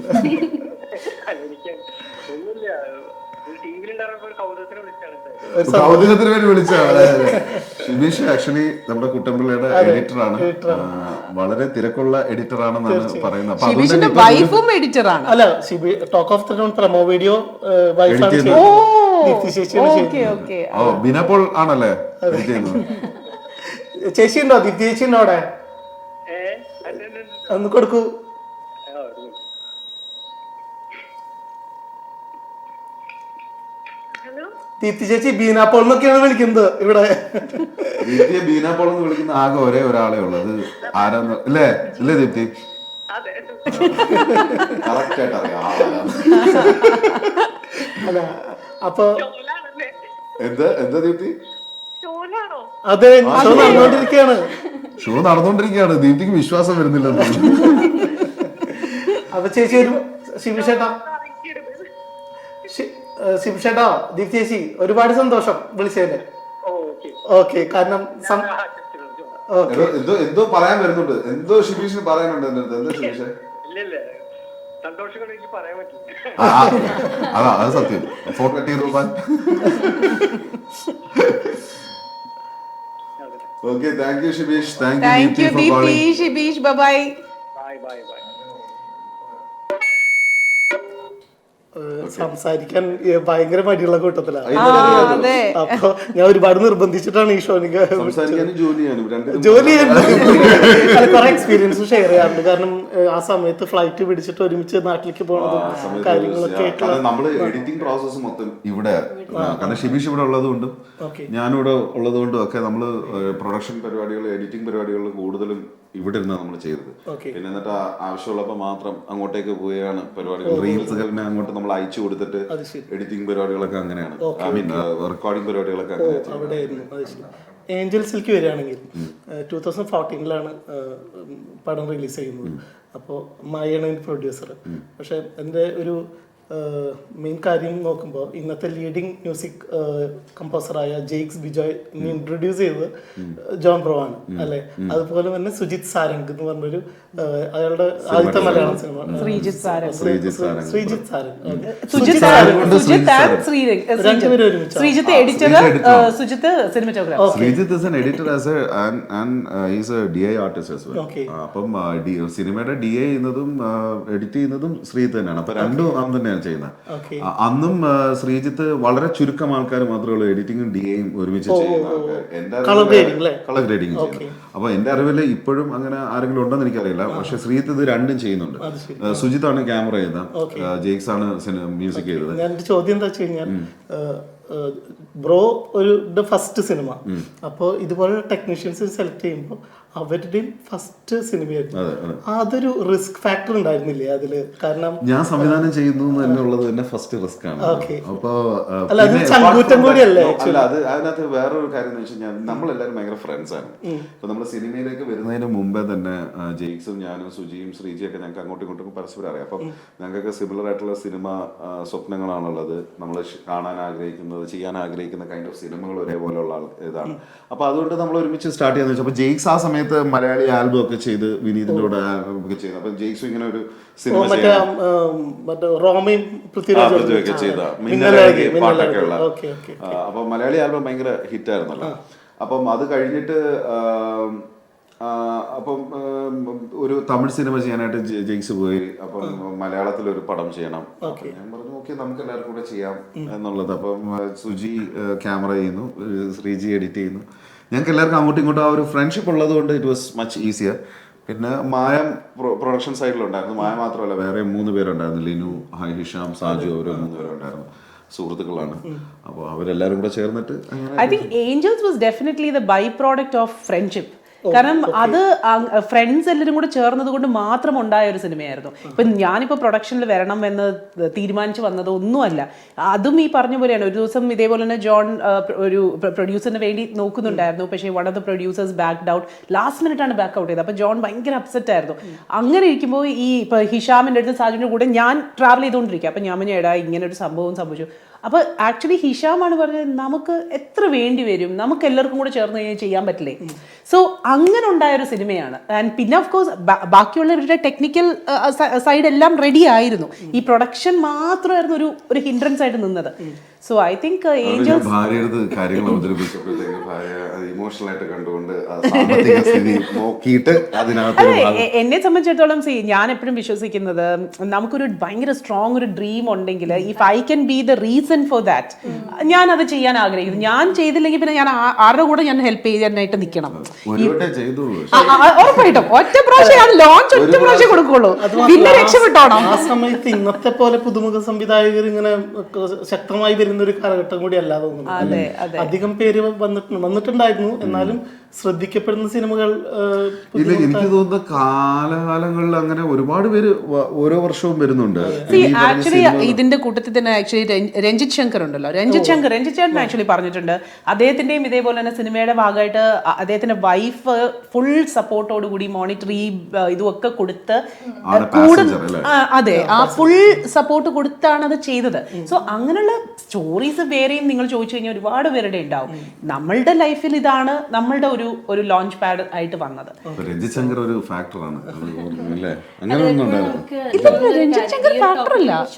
കൗതുകത്തിന് വേണ്ടി വിളിച്ചാണ്. ഷിബീഷ് ആക്ച്വലി നമ്മുടെ കുട്ടമ്പിള്ളയുടെ എഡിറ്ററാണ്. വളരെ തിരക്കുള്ള എഡിറ്ററാണെന്നാണ് പറയുന്നത്. ഷിബീഷിന്റെ വൈഫും എഡിറ്ററാണ്. അല്ല Shibi talk of the town promo video വൈഫാണ്. ബിനപ്പോൾ ആണല്ലേ എഡിറ്റ് ചെയ്യുന്നത്? ചേച്ചി ഉണ്ടോ? ദീപ്തി ചേച്ചി ഉണ്ടോ അവിടെ? ഒന്ന് കൊടുക്കൂ. ദീപ്തി ചേച്ചി ബീനാപ്പോൾ എന്നൊക്കെയാണ് വിളിക്കുന്നത് ഇവിടെ. ദീപ്തിയെ ബീനാപ്പോൾ എന്ന് വിളിക്കുന്ന ആകെ ഒരേ ഒരാളെ ഉള്ളത്. ആരാന്ന് ഇല്ലേ? ഇല്ലേ ദീപ്തി? കറക്റ്റ് ആയിട്ട് അറിയാം. അല്ല അപ്പൊ എന്താ ദീപ്തി? അതെ, ഷോ നടന്നുകൊണ്ടിരിക്കുകയാണ്. ഷോ നടന്നുകൊണ്ടിരിക്കുകയാണ്. ദീപ്തിക്ക് വിശ്വാസം വരുന്നില്ല. അപ്പൊ ചേച്ചി ഒരു ശിവശേട്ടാ ശിവശേട്ടാ ദീപ്തി ചേച്ചി ഒരുപാട് സന്തോഷം വിളിച്ചതിന്. ഓക്കെ. കാരണം എന്തോ പറയാൻ വരുന്നുണ്ട്. എന്തോ ഷിബീഷിന് പറയാനുണ്ട് എന്റെ അടുത്ത്. എന്താ ഷിബീഷ്? അതാ അത് സത്യം. ഫോൺ കട്ട് ചെയ്ത് പോകാൻ. Okay, thank you Shibeesh. Thank you Deepthi. Shibeesh bye. സംസാരിക്കാൻ ഭയങ്കര മടിയുള്ള കൂട്ടത്തിലാണ്. അപ്പൊ ഞാൻ ഒരുപാട് നിർബന്ധിച്ചിട്ടാണ് ഈ ഷോ എനിക്ക് ജോലി കുറെ എക്സ്പീരിയൻസ് ഷെയർ ചെയ്യാറുണ്ട്. കാരണം ആ സമയത്ത് ഫ്ലൈറ്റ് പിടിച്ചിട്ട് ഒരുമിച്ച് നാട്ടിലേക്ക് പോകണതും കാര്യങ്ങളൊക്കെ നമ്മള് എഡിറ്റിംഗ് പ്രോസസ് മൊത്തം ഇവിടെ. കാരണം ഷിബീഷ് ഇവിടെ ഉള്ളതുകൊണ്ടും ഞാനിവിടെ ഉള്ളതുകൊണ്ടും ഒക്കെ നമ്മള് പ്രൊഡക്ഷൻ പരിപാടികൾ, എഡിറ്റിംഗ് പരിപാടികൾ കൂടുതലും ഇവിടെ ഇരുന്നാണ് നമ്മൾ ചെയ്തത്. പിന്നെ എന്നിട്ട് ആവശ്യമുള്ളപ്പോ മാത്രം അങ്ങോട്ടേക്ക് പോയാണ് പരിപാടികൾ. റീൽസ് പിന്നെ അങ്ങോട്ട് നമ്മൾ അയച്ചു കൊടുത്തിട്ട് എഡിറ്റിംഗ് പരിപാടികളൊക്കെ അങ്ങനെയാണ്. ഐ മീൻ റെക്കോർഡിംഗ് പരിപാടികളൊക്കെ അങ്ങനെ. ഏഞ്ചൽസിലേക്ക് വരികയാണെങ്കിൽ 2014 പടം റിലീസ് ചെയ്യുന്നത്. അപ്പോൾ മായാണ് പ്രൊഡ്യൂസർ. പക്ഷെ എൻ്റെ ഒരു മെയിൻ കാര്യം നോക്കുമ്പോൾ ഇന്നത്തെ ലീഡിങ് മ്യൂസിക് കമ്പോസറായ ജെയ്ക്സ് ബിജോയ് ഇൻട്രൊഡ്യൂസ് ചെയ്തത് ജോൺ ബ്രോ ആണ് അല്ലെ. അതുപോലെ തന്നെ സുജിത് സാരംഗ് എന്ന് പറഞ്ഞൊരു അയാളുടെ ആദ്യത്തെ മലയാളം സിനിമ ശ്രീജിത്ത് സാരംഗ്. ശ്രീജിത്ത് സാരംഗ് രണ്ടുപേരും ഒരുമിച്ച്. Sreejith editor, Sujith cinematographer. Sreejith is an editor as a and he's a DI artist as well. അപ്പം സിനിമയുടെ DI ചെയ്യുന്നതും എഡിറ്റ് ചെയ്യുന്നതും ശ്രീജിത്ത് തന്നെയാണ്. അപ്പൊ രണ്ടും അവൻ തന്നെയാണ് ചെയ്യുന്നത്. അന്നും ശ്രീജിത്ത് വളരെ ചുരുക്കം ആൾക്കാർ മാത്രമേ ഉള്ളൂ എഡിറ്റിംഗും DIയും ഒരുമിച്ച് ചെയ്യുന്നത്, കളർ ഗ്രേഡിംഗ് ചെയ്യുന്നത്. അപ്പൊ എന്റെ അറിവില് ഇപ്പോഴും അങ്ങനെ ആരെങ്കിലും ഉണ്ടെന്ന് എനിക്കറിയില്ല. പക്ഷെ ശ്രീജിത്ത് ഇത് രണ്ടും ചെയ്യുന്നുണ്ട്. സുജിത്താണ് ക്യാമറ ചെയ്തത്, ജെയ്ക്സ് ആണ് മ്യൂസിക് ചെയ്തത്. ഞാൻ ചോദ്യം എന്താ വെച്ച് കഴിഞ്ഞാൽ ബ്രോ ഒരു ഫസ്റ്റ് സിനിമ, അപ്പോൾ ഇതുപോലെ ടെക്നീഷ്യൻസ് സെലക്ട് ചെയ്യുമ്പോൾ അവരുടെയും ഫസ്റ്റ് സിനിമയായിരുന്നു. അതൊരു റിസ്ക് ഫാക്ടർ ഉണ്ടായിരുന്നില്ലേ അതില്? കാരണം ഞാൻ സംവിധാനം ചെയ്യുന്നു എന്നുള്ളത് തന്നെ ഫസ്റ്റ് റിസ്ക് ആണ്. അപ്പൊ അതിനകത്ത് വേറൊരു കാര്യം എന്ന് വെച്ചാൽ നമ്മളെല്ലാവരും ഭയങ്കര ഫ്രണ്ട്സ് ആണ്. ഇപ്പൊ നമ്മൾ സിനിമയിലേക്ക് വരുന്നതിന് മുമ്പേ തന്നെ ജെയ്ക്സും ഞാനും സുജിയും ശ്രീജിയൊക്കെ ഞങ്ങൾക്ക് അങ്ങോട്ടും ഇങ്ങോട്ടും പരസ്പരം അറിയാം. അപ്പം ഞങ്ങൾക്ക് സിമിലർ ആയിട്ടുള്ള സിനിമ സ്വപ്നങ്ങളാണുള്ളത്. നമ്മൾ കാണാൻ ആഗ്രഹിക്കുന്നത്, ചെയ്യാൻ ആഗ്രഹിക്കുന്ന കൈൻഡ് ഓഫ് സിനിമകൾ ഒരേപോലെയുള്ള ഇതാണ്. അപ്പൊ അതുകൊണ്ട് നമ്മൾ ഒരുമിച്ച് സ്റ്റാർട്ട് ചെയ്യാന്ന് വെച്ചാൽ അപ്പൊ ജെയ്ക്സ് ആ സമയത്ത് മലയാളി ആൽബം ഒക്കെ ചെയ്ത് വിനീതിന്റെ കൂടെ ഒക്കെ ചെയ്ത്, അപ്പൊ ജെയ്ക്സ് ഇങ്ങനെ ഒരു സിനിമ ഒക്കെ ചെയ്ത മിന്നലഴകി പാട്ടൊക്കെ ഉള്ള, അപ്പൊ മലയാളി ആൽബം ഭയങ്കര ഹിറ്റ് ആയിരുന്നല്ലോ. അപ്പം അത് കഴിഞ്ഞിട്ട് അപ്പം ഒരു തമിഴ് സിനിമ ചെയ്യാനായിട്ട് ജെയ്ക്സ് പോയി. അപ്പം മലയാളത്തിലൊരു പടം ചെയ്യണം. ഞാൻ പറഞ്ഞു ഓക്കെ നമുക്ക് എല്ലാവർക്കും കൂടെ ചെയ്യാം എന്നുള്ളത്. അപ്പം സുജി ക്യാമറ ചെയ്യുന്നു, ശ്രീജി എഡിറ്റ് ചെയ്യുന്നു. ഞങ്ങൾക്ക് എല്ലാവർക്കും അങ്ങോട്ടും ഇങ്ങോട്ടും ആ ഒരു ഫ്രണ്ട്ഷിപ്പ് ഉള്ളത് കൊണ്ട് ഇറ്റ് വാസ് മച്ച് ഈസിയർ. പിന്നെ മായം പ്രൊഡക്ഷൻ സൈഡിലുണ്ടായിരുന്നു. മായ മാത്രമല്ല, വേറെ 3 പേരുണ്ടായിരുന്നു. ലിനു, ഹിഷാം, സാജു, അവർ 3 പേരുണ്ടായിരുന്നു. സുഹൃത്തുക്കളാണ്. അപ്പോൾ അവരെല്ലാവരും കൂടെ ചേർന്നിട്ട് I think angels was definitely the by product of friendship. കാരണം അത് ഫ്രണ്ട്സ് എല്ലാവരും കൂടെ ചേർന്നത് കൊണ്ട് മാത്രം ഉണ്ടായ ഒരു സിനിമയായിരുന്നു. ഇപ്പൊ ഞാനിപ്പോ പ്രൊഡക്ഷനിൽ വരണം എന്ന് തീരുമാനിച്ചു വന്നത് ഒന്നുമല്ല. അതും ഈ പറഞ്ഞ പോലെയാണ്. ഒരു ദിവസം ഇതേപോലെ തന്നെ ജോൺ ഒരു പ്രൊഡ്യൂസറിന് വേണ്ടി നോക്കുന്നുണ്ടായിരുന്നു. പക്ഷേ one of the producers backed out, last minute ആണ് ബാക്ക് ഔട്ട് ചെയ്തത്. അപ്പൊ ജോൺ ഭയങ്കര അപ്സെറ്റ് ആയിരുന്നു. അങ്ങനെ ഇരിക്കുമ്പോൾ ഈ ഇപ്പൊ ഹിഷാമിന്റെ അടുത്ത് സാജുവിന്റെ കൂടെ ഞാൻ ട്രാവൽ ചെയ്തുകൊണ്ടിരിക്കുക. അപ്പൊ ഞാൻ എടാ ഇങ്ങനെ ഒരു സംഭവം സംഭവിച്ചു. അപ്പോൾ ആക്ച്വലി ഹിഷാമാണ് പറഞ്ഞത് നമുക്ക് എത്ര വേണ്ടി വരും, നമുക്ക് എല്ലാവർക്കും കൂടെ ചേർന്ന് കഴിഞ്ഞാൽ ചെയ്യാൻ പറ്റില്ലേ. സോ അങ്ങനെ ഉണ്ടായൊരു സിനിമയാണ്. ആൻഡ് പിന്നെ ഓഫ് കോഴ്സ് ബാക്കിയുള്ളവരുടെ ടെക്നിക്കൽ സൈഡ് എല്ലാം റെഡി ആയിരുന്നു. ഈ പ്രൊഡക്ഷൻ മാത്രമായിരുന്നു ഒരു ഹിൻഡ്രൻസ് ആയിട്ട് നിന്നത്. സോ ഐ തിങ്ക് ഏഞ്ചൽസ് ഭാര്യയുടെ കാര്യങ്ങൾ അവതരിപ്പിച്ചപ്പോഴത്തേക്ക് ഭാര്യ ഇമോഷണൽ ആയിട്ട് കണ്ടുകൊണ്ട് നോക്കിയിട്ട് അതിനകത്ത് എന്നെ സംബന്ധിച്ചിടത്തോളം ഞാൻ എപ്പോഴും വിശ്വസിക്കുന്നത് നമുക്കൊരു ഭയങ്കര സ്ട്രോങ് ഒരു ഡ്രീം ഉണ്ടെങ്കിൽ if I can be the reason for that, ഞാൻ അത് ചെയ്യാൻ ആഗ്രഹിക്കുന്നു. ഞാൻ ചെയ്തില്ലെങ്കിൽ പിന്നെ ഞാൻ ആരുടെ കൂടെ ഞാൻ ഹെൽപ്പ് ചെയ്യാനായിട്ട് നിൽക്കണം. ഉറപ്പായിട്ടും ഒറ്റ പ്രാവശ്യം ലോഞ്ച് ഒറ്റ പ്രാവശ്യം കൊടുക്കുള്ളൂ, പിന്നെ രക്ഷപ്പെട്ടോണം. ആ സമയത്ത് ഇന്നത്തെ പോലെ പുതുമുഖ സംവിധായകർ ഇങ്ങനെ ശക്തമായി വരുന്ന ഒരു കാലഘട്ടം കൂടി അല്ലാതെ തോന്നുന്നു. അധികം പേര് വന്നിട്ടുണ്ടായിരുന്നു, എന്നാലും ശ്രദ്ധിക്കപ്പെടുന്ന സിനിമകൾ എനിക്ക് തോന്നുന്ന കാലകാലങ്ങളിൽ അങ്ങനെ ഒരുപാട് പേര് ഓരോ വർഷവും വരുന്നുണ്ട്. ആക്ച്വലി ഇതിന്റെ കൂട്ടത്തിൽ തന്നെ ആക്ച്വലി രഞ്ജിത് ശങ്കർ ഉണ്ടല്ലോ, രഞ്ജിത് ചേട്ടൻ ആക്ച്വലി പറഞ്ഞിട്ടുണ്ട് അദ്ദേഹത്തിന്റെയും ഇതേപോലെ തന്നെ സിനിമയുടെ ഭാഗമായിട്ട് അദ്ദേഹത്തിന്റെ വൈഫ് ഫുൾ സപ്പോർട്ടോടുകൂടി മോണിറ്ററി ഇതുമൊക്കെ കൊടുത്ത് അതെ ആ ഫുൾ സപ്പോർട്ട് കൊടുത്താണ് അത് ചെയ്തത്. സോ അങ്ങനെയുള്ള സ്റ്റോറീസ് വേറെയും നിങ്ങൾ ചോദിച്ചു കഴിഞ്ഞാൽ ഒരുപാട് പേരുടെ ഉണ്ടാവും. നമ്മളുടെ ലൈഫിൽ ഇതാണ് നമ്മളുടെ ഒരു ലോഞ്ച് പാഡ് ആയിട്ട് വന്നത്. രഞ്ജിത് ശങ്കർ ഒരു ഫാക്ടറാണ്.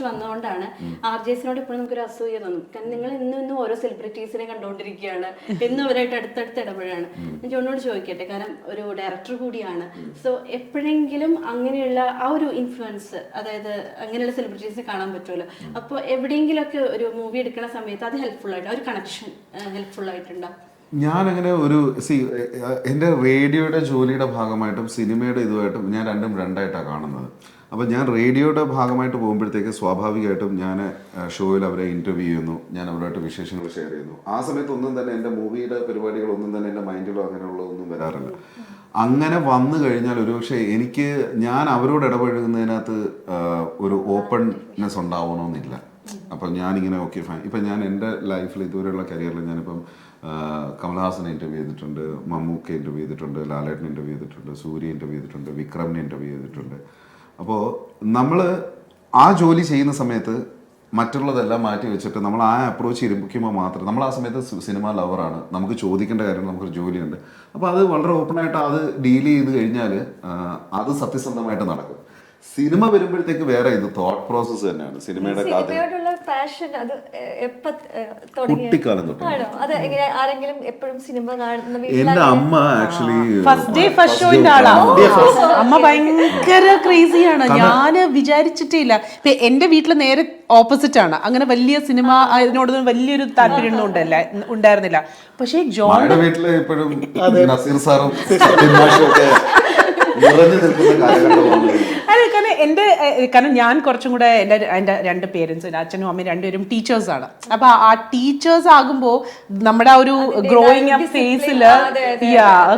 വന്നതുകൊണ്ടാണ് ആർജേസിനോട് ഇപ്പോഴും നമുക്കൊരു അസൂയ തോന്നും. കാരണം നിങ്ങൾ ഇന്നും ഓരോ സെലിബ്രിറ്റീസിനെ കണ്ടുകൊണ്ടിരിക്കുകയാണ്, എന്നും അവരായിട്ട് അടുത്തടുത്ത് ഇടപെടാണ്. ഞാൻ ജോണിനോട് ചോദിക്കട്ടെ, കാരണം ഒരു ഡയറക്ടർ കൂടിയാണ്. സോ എപ്പോഴെങ്കിലും അങ്ങനെയുള്ള ആ ഒരു ഇൻഫ്ലുവൻസ്, അതായത് അങ്ങനെയുള്ള സെലിബ്രിറ്റീസിനെ കാണാൻ പറ്റുമല്ലോ. അപ്പോൾ എവിടെയെങ്കിലുമൊക്കെ ഒരു മൂവി എടുക്കുന്ന സമയത്ത് അത് ഹെൽപ്ഫുൾ ആയിട്ട് ഒരു കണക്ഷൻ ഹെൽപ്ഫുൾ ആയിട്ടുണ്ടോ? ഞാനങ്ങനെ ഒരു എൻ്റെ റേഡിയോയുടെ ജോലിയുടെ ഭാഗമായിട്ടും സിനിമയുടെ ഇതുമായിട്ടും ഞാൻ രണ്ടായിട്ടാണ് കാണുന്നത്. അപ്പോൾ ഞാൻ റേഡിയോയുടെ ഭാഗമായിട്ട് പോകുമ്പോഴത്തേക്ക് സ്വാഭാവികമായിട്ടും ഞാൻ ഷോയിൽ അവരെ ഇൻ്റർവ്യൂ ചെയ്യുന്നു, ഞാൻ അവരുമായിട്ട് വിശേഷങ്ങൾ ഷെയർ ചെയ്യുന്നു. ആ സമയത്ത് ഒന്നും തന്നെ എൻ്റെ മൂവിയുടെ പരിപാടികളൊന്നും തന്നെ എൻ്റെ മൈൻഡിലോ അങ്ങനെയുള്ളതൊന്നും വരാറില്ല. അങ്ങനെ വന്നു കഴിഞ്ഞാൽ ഒരുപക്ഷെ ഞാൻ അവരോട് ഇടപഴകുന്നതിനകത്ത് ഒരു ഓപ്പൺനെസ് ഉണ്ടാവണമെന്നില്ല. അപ്പം ഞാനിങ്ങനെ ഓക്കെ ഫൈൻ. ഇപ്പം ഞാൻ എൻ്റെ ലൈഫിൽ ഇതുവരെയുള്ള കരിയറിൽ ഞാനിപ്പം കമൽഹാസനെ ഇൻ്റർവ്യൂ ചെയ്തിട്ടുണ്ട്, മമ്മൂക്കെ ഇൻ്റർവ്യൂ ചെയ്തിട്ടുണ്ട്, ലാലേട്ടനെ ഇൻ്റർവ്യൂ ചെയ്തിട്ടുണ്ട്, സൂര്യ ഇൻ്റർവ്യൂ ചെയ്തിട്ടുണ്ട്, വിക്രമിനെ ഇൻ്റർവ്യൂ ചെയ്തിട്ടുണ്ട്. അപ്പോൾ നമ്മൾ ആ ജോലി ചെയ്യുന്ന സമയത്ത് മറ്റുള്ളതെല്ലാം മാറ്റി വെച്ചിട്ട് നമ്മൾ ആ അപ്രോച്ച് ഇരിക്കുമ്പോൾ മാത്രം നമ്മൾ ആ സമയത്ത് സിനിമ ലവറാണ്, നമുക്ക് ചോദിക്കേണ്ട കാര്യങ്ങൾ, നമുക്കൊരു ജോലിയുണ്ട്. അപ്പോൾ അത് വളരെ ഓപ്പണായിട്ട് അത് ഡീൽ ചെയ്ത് കഴിഞ്ഞാൽ അത് സത്യസന്ധമായിട്ട് നടക്കും. സിനിമ വരുമ്പോഴത്തേക്ക് വേറെ ഇത് തോട്ട് പ്രോസസ്സ് തന്നെയാണ്. സിനിമയുടെ സിനിമയോടുള്ള പാഷൻ അത് എപ്പോ കുട്ടിക്കാലം തൊട്ട്. അത് എങ്ങനെ ആരെങ്കിലും എപ്പോഴും സിനിമ കാണുന്ന എന്റെ അമ്മ ആക്ച്വലി ഫസ്റ്റ് ഡേ ഫസ്റ്റ് ഷോന്റെ ആളാ. അമ്മ ഭയങ്കര ക്രേസിയാണ്. ഞാന് വിചാരിച്ചിട്ടേ ഇല്ല. എന്റെ വീട്ടില് നേരെ ഓപ്പോസിറ്റ് ആണ്. അങ്ങനെ വലിയ സിനിമ അതിനോട് വലിയൊരു താല്പര്യം ഉണ്ടായിരുന്നില്ല. പക്ഷേ ജോൺ വീട്ടില് ഇപ്പോഴും നസീർ സാറും ഒക്കെ നിറഞ്ഞു നിൽക്കുന്ന കാലഘട്ടമാണ്. അതെ, കാരണം ഞാൻ കുറച്ചും കൂടെ എൻ്റെ രണ്ട് പേരൻസ്, അച്ഛനും അമ്മയും രണ്ടുപേരും ടീച്ചേഴ്സാണ്. അപ്പൊ ആ ടീച്ചേഴ്സ് ആകുമ്പോൾ നമ്മുടെ ആ ഒരു ഗ്രോയിങ് അപ്പ് ഫേസിൽ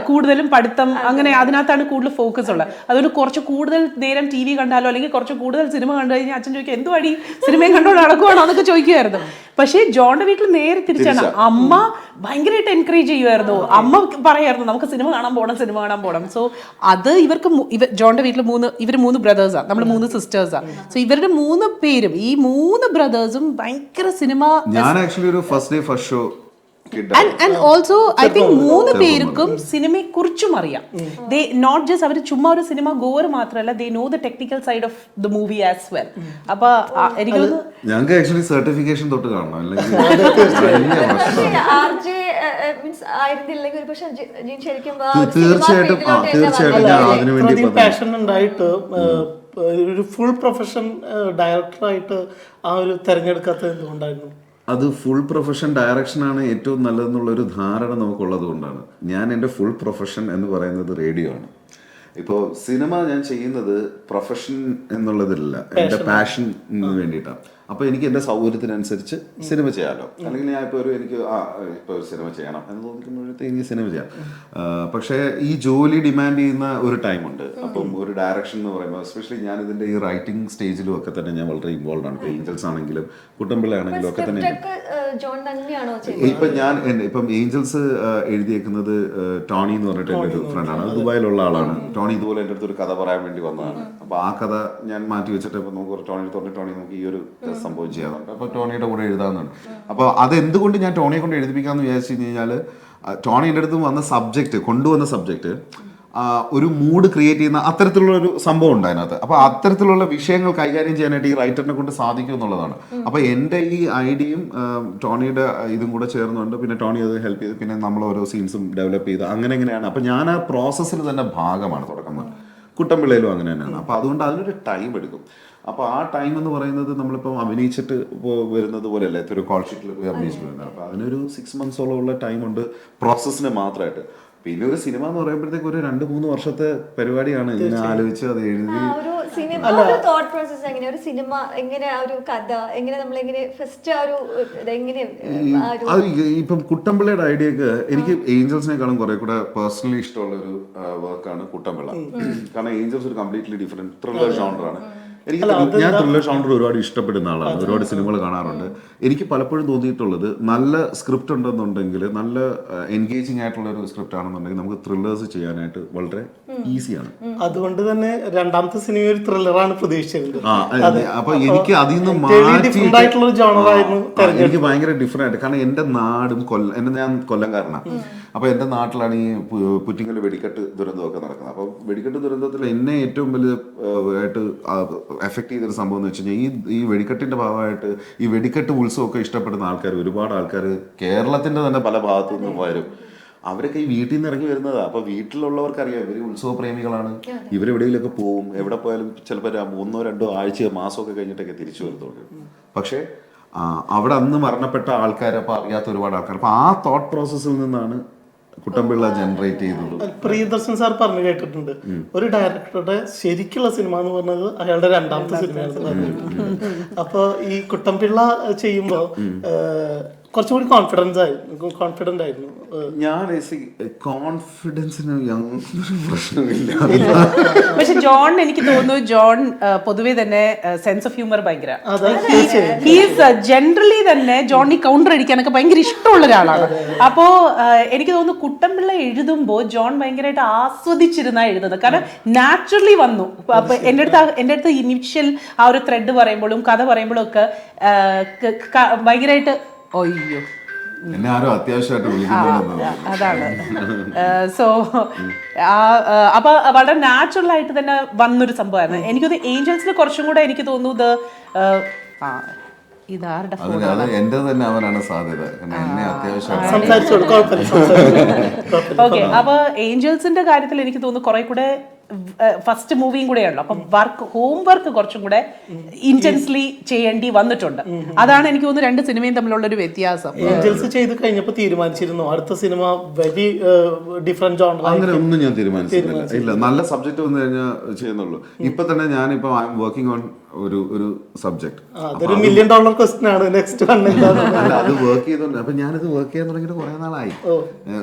കൂടുതലും പഠിത്തം അങ്ങനെ അതിനകത്താണ് കൂടുതൽ ഫോക്കസ് ഉള്ളത്. അതുകൊണ്ട് കുറച്ച് കൂടുതൽ നേരം TV കണ്ടാലോ അല്ലെങ്കിൽ കുറച്ച് കൂടുതൽ സിനിമ കണ്ടു കഴിഞ്ഞാൽ അച്ഛൻ ചോദിക്കും എന്ത് വഴി സിനിമയും കണ്ടോണ്ട് നടക്കുവാണോ എന്നൊക്കെ ചോദിക്കുമായിരുന്നു. പക്ഷേ ജോണിന്റെ വീട്ടിൽ നേരെ തിരിച്ചാണ്. അമ്മ ഭയങ്കരമായിട്ട് എൻകറേജ് ചെയ്യുമായിരുന്നു. അമ്മ പറയായിരുന്നു നമുക്ക് സിനിമ കാണാൻ പോകണം. സോ അത് ജോണിന്റെ വീട്ടിൽ ഇവർ 3 ബ്രദേഴ്സാണ്, നമ്മൾ 3 സിസ്റ്റേഴ്സാണ്. സോ ഇവരുടെ 3 പേരും ഈ 3 ബ്രദേഴ്സും ഭയങ്കര സിനിമ. ഞാൻ ആക്ച്വലി ഒരു first day first show and also I think 3 പേർക്കും സിനിമയെ കുറിച്ചും അറിയാം. they not just അവർ ചുമ്മാ ഒരു സിനിമ ഗോവർ മാത്രമല്ല, they know the technical side of the movie as well. അപ്പൊ എനിക്ക് ഞങ്ങൾക്ക് ആക്ച്വലി സർട്ടിഫിക്കേഷൻ തൊട്ട് കാണണം, അല്ലെങ്കിൽ തീർച്ചയായിട്ടും ഞാൻ അതിനു വേണ്ടി പാഷൻ ഉണ്ടായിട്ട് ഒരു ഫുൾ പ്രൊഫഷൻ ഡയറക്ടറായിട്ട് ആ ഒരു തെരഞ്ഞെടുക്കാത്തത് എന്തുകൊണ്ടായിരുന്നു? അത് ഫുൾ പ്രൊഫഷൻ ഡയറക്ഷനാണ് ഏറ്റവും നല്ലതെന്നുള്ളൊരു ധാരണ നമുക്കുള്ളത് കൊണ്ടാണ്. ഞാൻ എൻ്റെ ഫുൾ പ്രൊഫഷൻ എന്ന് പറയുന്നത് റേഡിയോ ആണ്. ഇപ്പോൾ സിനിമ ഞാൻ ചെയ്യുന്നത് പ്രൊഫഷൻ എന്നുള്ളതിലല്ല, എൻ്റെ പാഷന് വേണ്ടിയിട്ടാണ്. അപ്പോൾ എനിക്ക് എൻ്റെ സൗകര്യത്തിനനുസരിച്ച് സിനിമ ചെയ്യാമല്ലോ. അല്ലെങ്കിൽ ഞാൻ ഇപ്പോൾ എനിക്ക് ഇപ്പോൾ ഒരു സിനിമ ചെയ്യണം എന്ന് തോന്നിക്കുമ്പോഴത്തേക്ക് എനിക്ക് സിനിമ ചെയ്യാം. പക്ഷേ ഈ ജോലി ഡിമാൻഡ് ചെയ്യുന്ന ഒരു ടൈമുണ്ട്. അപ്പം ഒരു ഡയറക്ഷൻ എന്ന് പറയുമ്പോൾ എസ്പെഷ്യലി ഞാൻ ഇതിൻ്റെ ഈ റൈറ്റിംഗ് സ്റ്റേജിലും ഒക്കെ തന്നെ ഞാൻ വളരെ ഇൻവോൾവ് ആണ്. ഇപ്പോൾ ഏഞ്ചൽസ് ആണെങ്കിലും കുട്ടമ്പിള്ള ആണെങ്കിലും ഒക്കെ തന്നെ. ഇപ്പം ഏഞ്ചൽസ് എഴുതിയേക്കുന്നത് ടോണി എന്ന് പറഞ്ഞിട്ട് എൻ്റെ ഒരു ഫ്രണ്ടാണ്, അത് ദുബായിലുള്ള ആളാണ്. ടോണി ഇതുപോലെ എൻ്റെ അടുത്തൊരു കഥ പറയാൻ വേണ്ടി വന്നതാണ്. അപ്പോൾ ആ കഥ ഞാൻ മാറ്റി വെച്ചിട്ട് ഇപ്പോൾ നമുക്ക് ടോണിയുടെ തോന്നി ടോണി നമുക്ക് ഈ ഒരു സംഭവം ചെയ്യാറുണ്ട്. അപ്പോൾ ടോണിയുടെ കൂടെ എഴുതാമെന്നാണ്. അപ്പോൾ അതെന്തുകൊണ്ട് ഞാൻ ടോണിയെ കൊണ്ട് എഴുതിപ്പിക്കാമെന്ന് വിചാരിച്ചു കഴിഞ്ഞാൽ ടോണി എൻ്റെ അടുത്ത് കൊണ്ടുവന്ന സബ്ജക്റ്റ് ഒരു മൂഡ് ക്രിയേറ്റ് ചെയ്യുന്ന അത്തരത്തിലുള്ള ഒരു സംഭവം ഉണ്ട് അതിനകത്ത്. അപ്പോൾ അത്തരത്തിലുള്ള വിഷയങ്ങൾ കൈകാര്യം ചെയ്യാനായിട്ട് ഈ റൈറ്ററിനെ കൊണ്ട് സാധിക്കും എന്നുള്ളതാണ്. അപ്പോൾ എൻ്റെ ഈ ഐഡിയയും ടോണിയുടെ ഇതും കൂടെ ചേർന്നുകൊണ്ട് പിന്നെ ടോണി അത് ഹെൽപ്പ് ചെയ്ത് പിന്നെ നമ്മൾ ഓരോ സീൻസും ഡെവലപ്പ് ചെയ്ത് അങ്ങനെയാണ്. അപ്പോൾ ഞാൻ ആ പ്രോസസ്സിൽ തന്നെ ഭാഗമാണ് തുടക്കം. കുട്ടമ്പിള്ളയിലും അങ്ങനെ തന്നെയാണ്. അപ്പോൾ അതുകൊണ്ട് അതിനൊരു ടൈം എടുക്കും. അപ്പോൾ ആ ടൈം എന്ന് പറയുന്നത് നമ്മളിപ്പോൾ അഭിനയിച്ചിട്ട് വരുന്നത് പോലെയല്ല, ഒരു കോൾ ഷീറ്റിൽ പോയി അഭിനയിച്ചിട്ട് വരുന്നത്. അപ്പോൾ അതിനൊരു 6 months ഉള്ള ടൈമുണ്ട് പ്രോസസ്സിന് മാത്രമായിട്ട്. പിന്നെ ഒരു സിനിമ എന്ന് പറയുമ്പോഴത്തേക്ക് ഒരു 2-3 വർഷത്തെ പരിപാടിയാണ്. ഇങ്ങനെ ആലോചിച്ച് അത് എഴുതി ഇപ്പം കുട്ടമ്പിള്ളയുടെ ഐഡിയക്ക് എനിക്ക് ഏഞ്ചൽസിനെക്കാളും കുറെ കൂടെ പേഴ്സണലി ഇഷ്ടമുള്ള ഒരു വർക്കാണ് കുട്ടമ്പിള്ള. കാരണം ഏഞ്ചൽസ് ഒരു കംപ്ലീറ്റ്ലി ഡിഫറെന്റ് ത്രില്ലർ ജോണറാണ്. ഞാൻ ത്രില്ലർ ജോണർ ഒരുപാട് ഇഷ്ടപ്പെടുന്ന ആളാണ്, ഒരുപാട് സിനിമകൾ കാണാറുണ്ട്. എനിക്ക് പലപ്പോഴും തോന്നിയിട്ടുള്ളത് നല്ല സ്ക്രിപ്റ്റ് ഉണ്ടെന്നുണ്ടെങ്കിൽ, നല്ല എൻഗേജിങ് ആയിട്ടുള്ള ഒരു സ്ക്രിപ്റ്റ് ആണെന്നുണ്ടെങ്കിൽ നമുക്ക് ത്രില്ലേഴ്സ് ചെയ്യാനായിട്ട് വളരെ ഈസിയാണ്. അതുകൊണ്ട് തന്നെ രണ്ടാമത്തെ സിനിമ ഒരു ത്രില്ലറാണ് പ്രതീക്ഷിച്ചിരുന്നത്. അപ്പൊ എനിക്ക് അതിൽ നിന്ന് എനിക്ക് ഭയങ്കര ഡിഫറെന്റ് ആയിട്ട്, കാരണം എന്റെ നാടും ഞാൻ കൊല്ലംകാരനാണ്. അപ്പൊ എന്റെ നാട്ടിലാണ് ഈ പുറ്റിങ്ങൽ വെടിക്കെട്ട് ദുരന്തമൊക്കെ നടക്കുന്നത്. അപ്പൊ വെടിക്കെട്ട് ദുരന്തത്തിൽ എന്നെ ഏറ്റവും വലിയ ആയിട്ട് എഫക്ട് ചെയ്തൊരു സംഭവം എന്ന് വെച്ച് കഴിഞ്ഞാൽ ഈ വെടിക്കെട്ടിന്റെ ഭാഗമായിട്ട് ഈ വെടിക്കെട്ട് ഉത്സവമൊക്കെ ഇഷ്ടപ്പെടുന്ന ആൾക്കാർ, ഒരുപാട് ആൾക്കാർ കേരളത്തിന്റെ തന്നെ പല ഭാഗത്തു നിന്നും വരും. അവരൊക്കെ ഈ വീട്ടിൽ നിന്ന് ഇറങ്ങി വരുന്നതാണ്. അപ്പൊ വീട്ടിലുള്ളവർക്ക് അറിയാം ഇവർ ഉത്സവ പ്രേമികളാണ്. ഇവരെവിടെയെങ്കിലൊക്കെ പോവും, എവിടെ പോയാലും ചിലപ്പോൾ 1-2 ആഴ്ച മാസമൊക്കെ കഴിഞ്ഞിട്ടൊക്കെ തിരിച്ചു വരുന്നുള്ളൂ. പക്ഷെ അവിടെ അന്ന് മരണപ്പെട്ട ആൾക്കാർ അപ്പൊ അറിയാത്ത ഒരുപാട് ആൾക്കാർ. അപ്പൊ ആ തോട്ട് പ്രോസസ്സിൽ നിന്നാണ് കുട്ടമ്പിള്ള ജനറേറ്റ് ചെയ്തത്. പ്രിയദർശൻ സാർ പറഞ്ഞു കേട്ടിട്ടുണ്ട്, ഒരു ഡയറക്ടറുടെ ശരിക്കുള്ള സിനിമ എന്ന് പറഞ്ഞത് അയാളുടെ രണ്ടാമത്തെ സിനിമയാണ്. അപ്പൊ ഈ കുട്ടമ്പിള്ള ചെയ്യുമ്പോ കുറച്ചുകൂടി കോൺഫിഡന്റ് ആയിരുന്നു. ഞാൻ കോൺഫിഡൻസിന് യാതൊരു പ്രശ്നമില്ല. പക്ഷെ ജോൺ, എനിക്ക് തോന്നുന്നു ജോൺ പൊതുവെ തന്നെ സെൻസ് ഓഫ് ഹ്യൂമർ ഭയങ്കര, ജനറലി തന്നെ ജോണി കൗണ്ടർ അടിക്കാനൊക്കെ ഭയങ്കര ഇഷ്ടമുള്ള ഒരാളാണ്. അപ്പോ എനിക്ക് തോന്നുന്നു കുട്ടൻപിള്ള എഴുതുമ്പോൾ ജോൺ ഭയങ്കരമായിട്ട് ആസ്വദിച്ചിരുന്ന എഴുതുന്നത്, കാരണം നാച്ചുറലി വന്നു. അപ്പൊ എൻ്റെ അടുത്ത് ഇനിഷ്യൽ ആ ഒരു ത്രെഡ് പറയുമ്പോഴും കഥ പറയുമ്പോഴും ഒക്കെ ഭയങ്കരമായിട്ട് അയ്യോ എന്നെ ആരോ അത്യാവശ്യമായിട്ട് വിളിക്കുന്നു, അതാണ്. സോ അപ്പൊ വളരെ നാച്ചുറൽ ആയിട്ട് തന്നെ വന്നൊരു സംഭവമായിരുന്നു. എനിക്കത് ഏഞ്ചൽസിൽ കുറച്ചും കൂടെ എനിക്ക് തോന്നുന്നത് ഇതാരുടെ എന്റെ തന്നെ അവനാണ് സാധ്യത. എന്നെ ഓക്കെ. അപ്പൊ ഏഞ്ചൽസിന്റെ കാര്യത്തിൽ എനിക്ക് തോന്നുന്നു കുറെ കൂടെ ഫസ്റ്റ് മൂവിയും കൂടെയാണല്ലോ, അപ്പൊ ഹോംവർക്ക് കുറച്ചും കൂടെ ഇന്റൻസ്ലി ചെയ്യേണ്ടി വന്നിട്ടുണ്ട്. അതാണ് എനിക്ക് തോന്നുന്നു രണ്ട് സിനിമയും തമ്മിലുള്ള ഒരു വ്യത്യാസം. ഏഞ്ചൽസ് ചെയ്ത് കഴിഞ്ഞപ്പോൾ തീരുമാനിച്ചിരുന്നു അടുത്ത സിനിമ വെരി ഡിഫറെന്റ് ജോണർ? അങ്ങനെ ഒന്നും ഞാൻ തീരുമാനിച്ചിട്ടില്ല. ഇല്ല, നല്ല സബ്ജക്ട് വന്നു കഴിഞ്ഞാൽ ചെയ്യുന്നുള്ളൂ. ഇപ്പൊ തന്നെ ഞാനിപ്പോ ഐ എം വർക്കിംഗ് ഓൺ ഒരു സബ്ജക്ട്. അതൊരു $1 million ക്വസ്റ്റ്യൻ ആണ്. നെക്സ്റ്റ് അല്ല, അത് വർക്ക് ചെയ്തോണ്ട് അപ്പൊ ഞാനിത് വർക്ക് ചെയ്യാൻ തുടങ്ങിയിട്ട് കുറെ നാളായി.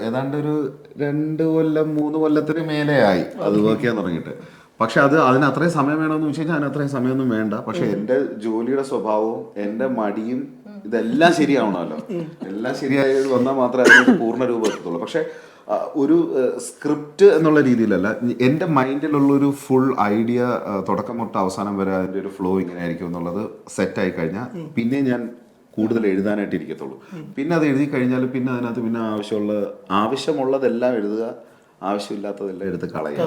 ഏതാണ്ട് ഒരു 2 കൊല്ലം 3 കൊല്ലത്തിന് മേലെ ആയി അത് വർക്ക് ചെയ്യാൻ തുടങ്ങിയിട്ട്. പക്ഷെ അതിന് അത്രയും സമയം വേണമെന്ന് വെച്ച് കഴിഞ്ഞാൽ അതിന് അത്രയും സമയമൊന്നും വേണ്ട. പക്ഷെ എന്റെ ജോലിയുടെ സ്വഭാവവും എന്റെ മടിയും ഇതെല്ലാം ശരിയാവണമല്ലോ. എല്ലാം ശരിയായി വന്നാൽ മാത്രമേ അതിന് പൂർണ്ണ രൂപം എത്തത്തുള്ളൂ. പക്ഷെ ഒരു സ്ക്രിപ്റ്റ് എന്നുള്ള രീതിയിലല്ല, എൻ്റെ മൈൻഡിലുള്ളൊരു ഫുൾ ഐഡിയ തുടക്കം തൊട്ട് അവസാനം വരെ അതിൻ്റെ ഒരു ഫ്ലോ ഇങ്ങനെ ആയിരിക്കും എന്നുള്ളത് സെറ്റായി കഴിഞ്ഞാൽ പിന്നെ ഞാൻ കൂടുതൽ എഴുതാനായിട്ട് ഇരിക്കത്തുള്ളൂ. പിന്നെ അത് എഴുതി കഴിഞ്ഞാൽ പിന്നെ അതിനകത്ത് പിന്നെ ആവശ്യമുള്ളതെല്ലാം എഴുതുക, ആവശ്യമില്ലാത്തതെല്ലാം എടുത്ത് കളയുക.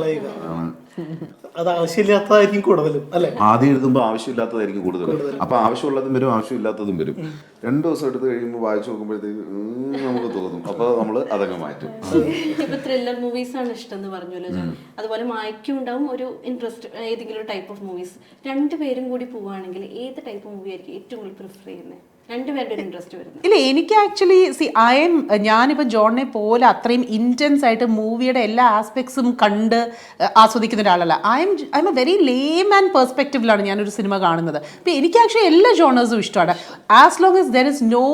അത് ആവശ്യമില്ലാത്തതായിരിക്കും കൂടുതലും അല്ലെ? ആദ്യം എഴുതുമ്പോൾ ആവശ്യമില്ലാത്തതായിരിക്കും കൂടുതലും. അപ്പൊ ആവശ്യമുള്ളതും വരും, ആവശ്യമില്ലാത്തതും വരും. 2 ദിവസം എടുത്ത് കഴിയുമ്പോൾ വായിച്ചു നോക്കുമ്പോഴത്തേക്ക് നമുക്ക് തോന്നും. അപ്പൊ നമ്മൾ അതങ്ങ് മാറ്റും. ഇപ്പൊ ത്രില്ലർ മൂവീസ് ആണ് ഇഷ്ടം എന്ന് പറഞ്ഞല്ലോ. അതുപോലെ മായ്ക്കും ഉണ്ടാവും ഒരു ഇൻട്രസ്റ്റ് ഏതെങ്കിലും ടൈപ്പ് ഓഫ് മൂവീസ്. രണ്ടുപേരും കൂടി പോവുകയാണെങ്കിൽ ഏത് ടൈപ്പ് മൂവി ആയിരിക്കും ഏറ്റവും കൂടുതൽ പ്രിഫർ ചെയ്യുന്നത്? ഇല്ല, എനിക്ക് ആക്ച്വലി ഞാനിപ്പോ ജോണിനെ പോലെ അത്രയും ഇന്റൻസ് ആയിട്ട് മൂവിയുടെ എല്ലാ ആസ്പെക്ട്സും കണ്ട് ആസ്വദിക്കുന്ന ഒരാളല്ല. I am a very layman പെർസ്പെക്റ്റീവിലാണ് ഞാനൊരു സിനിമ കാണുന്നത്. അപ്പൊ എനിക്ക് ആക്ച്വലി എല്ലാ ജോണേഴ്സും ഇഷ്ടമാണ്. As long as there is no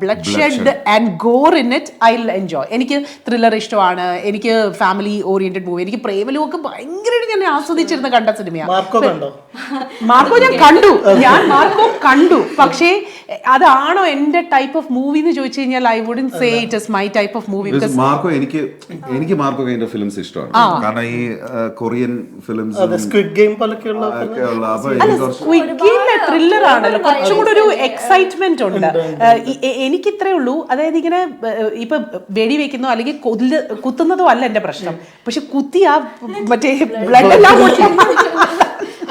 bloodshed and gore in it, I'll enjoy. എനിക്ക് ത്രില്ലർ ഇഷ്ടമാണ്, എനിക്ക് ഫാമിലി ഓറിയന്റഡ് മൂവി, എനിക്ക് പ്രേമലുമൊക്കെ ഭയങ്കരമായിട്ട് ഞാൻ ആസ്വദിച്ചിരുന്ന കണ്ട സിനിമയാണ്. മാർക്കോ ഞാൻ കണ്ടു. പക്ഷേ അതാണോ എന്റെ ടൈപ്പ് ഓഫ് മൂവി എന്ന് ചോദിച്ചു കഴിഞ്ഞാൽ I wouldn't say it is my type of movie. എനിക്ക് മാർക്കോ കൈൻഡ് ഫിലിംസ് ഇഷ്ടമാണ്. കാരണം ഈ കൊറിയൻ ഫിലിംസ്, സ്ക്വിഡ് ഗെയിം പോലെയൊക്കെയുള്ള സ്ക്വിഡ് ഗെയിമിലെ ത്രില്ലർ ആണല്ലോ, കുറച്ചും കൂടെ ഒരു എക്സൈറ്റ്മെന്റ് ഉണ്ട്. എനിക്ക് ഇത്രേ ഉള്ളൂ. അതായത് ഇങ്ങനെ ഇപ്പൊ വെടി വെക്കുന്നോ അല്ലെങ്കിൽ കുത്തുന്നതോ അല്ല എന്റെ പ്രശ്നം, പക്ഷെ കുത്തി ആ മറ്റേ ബ്ലഡ് എല്ലാം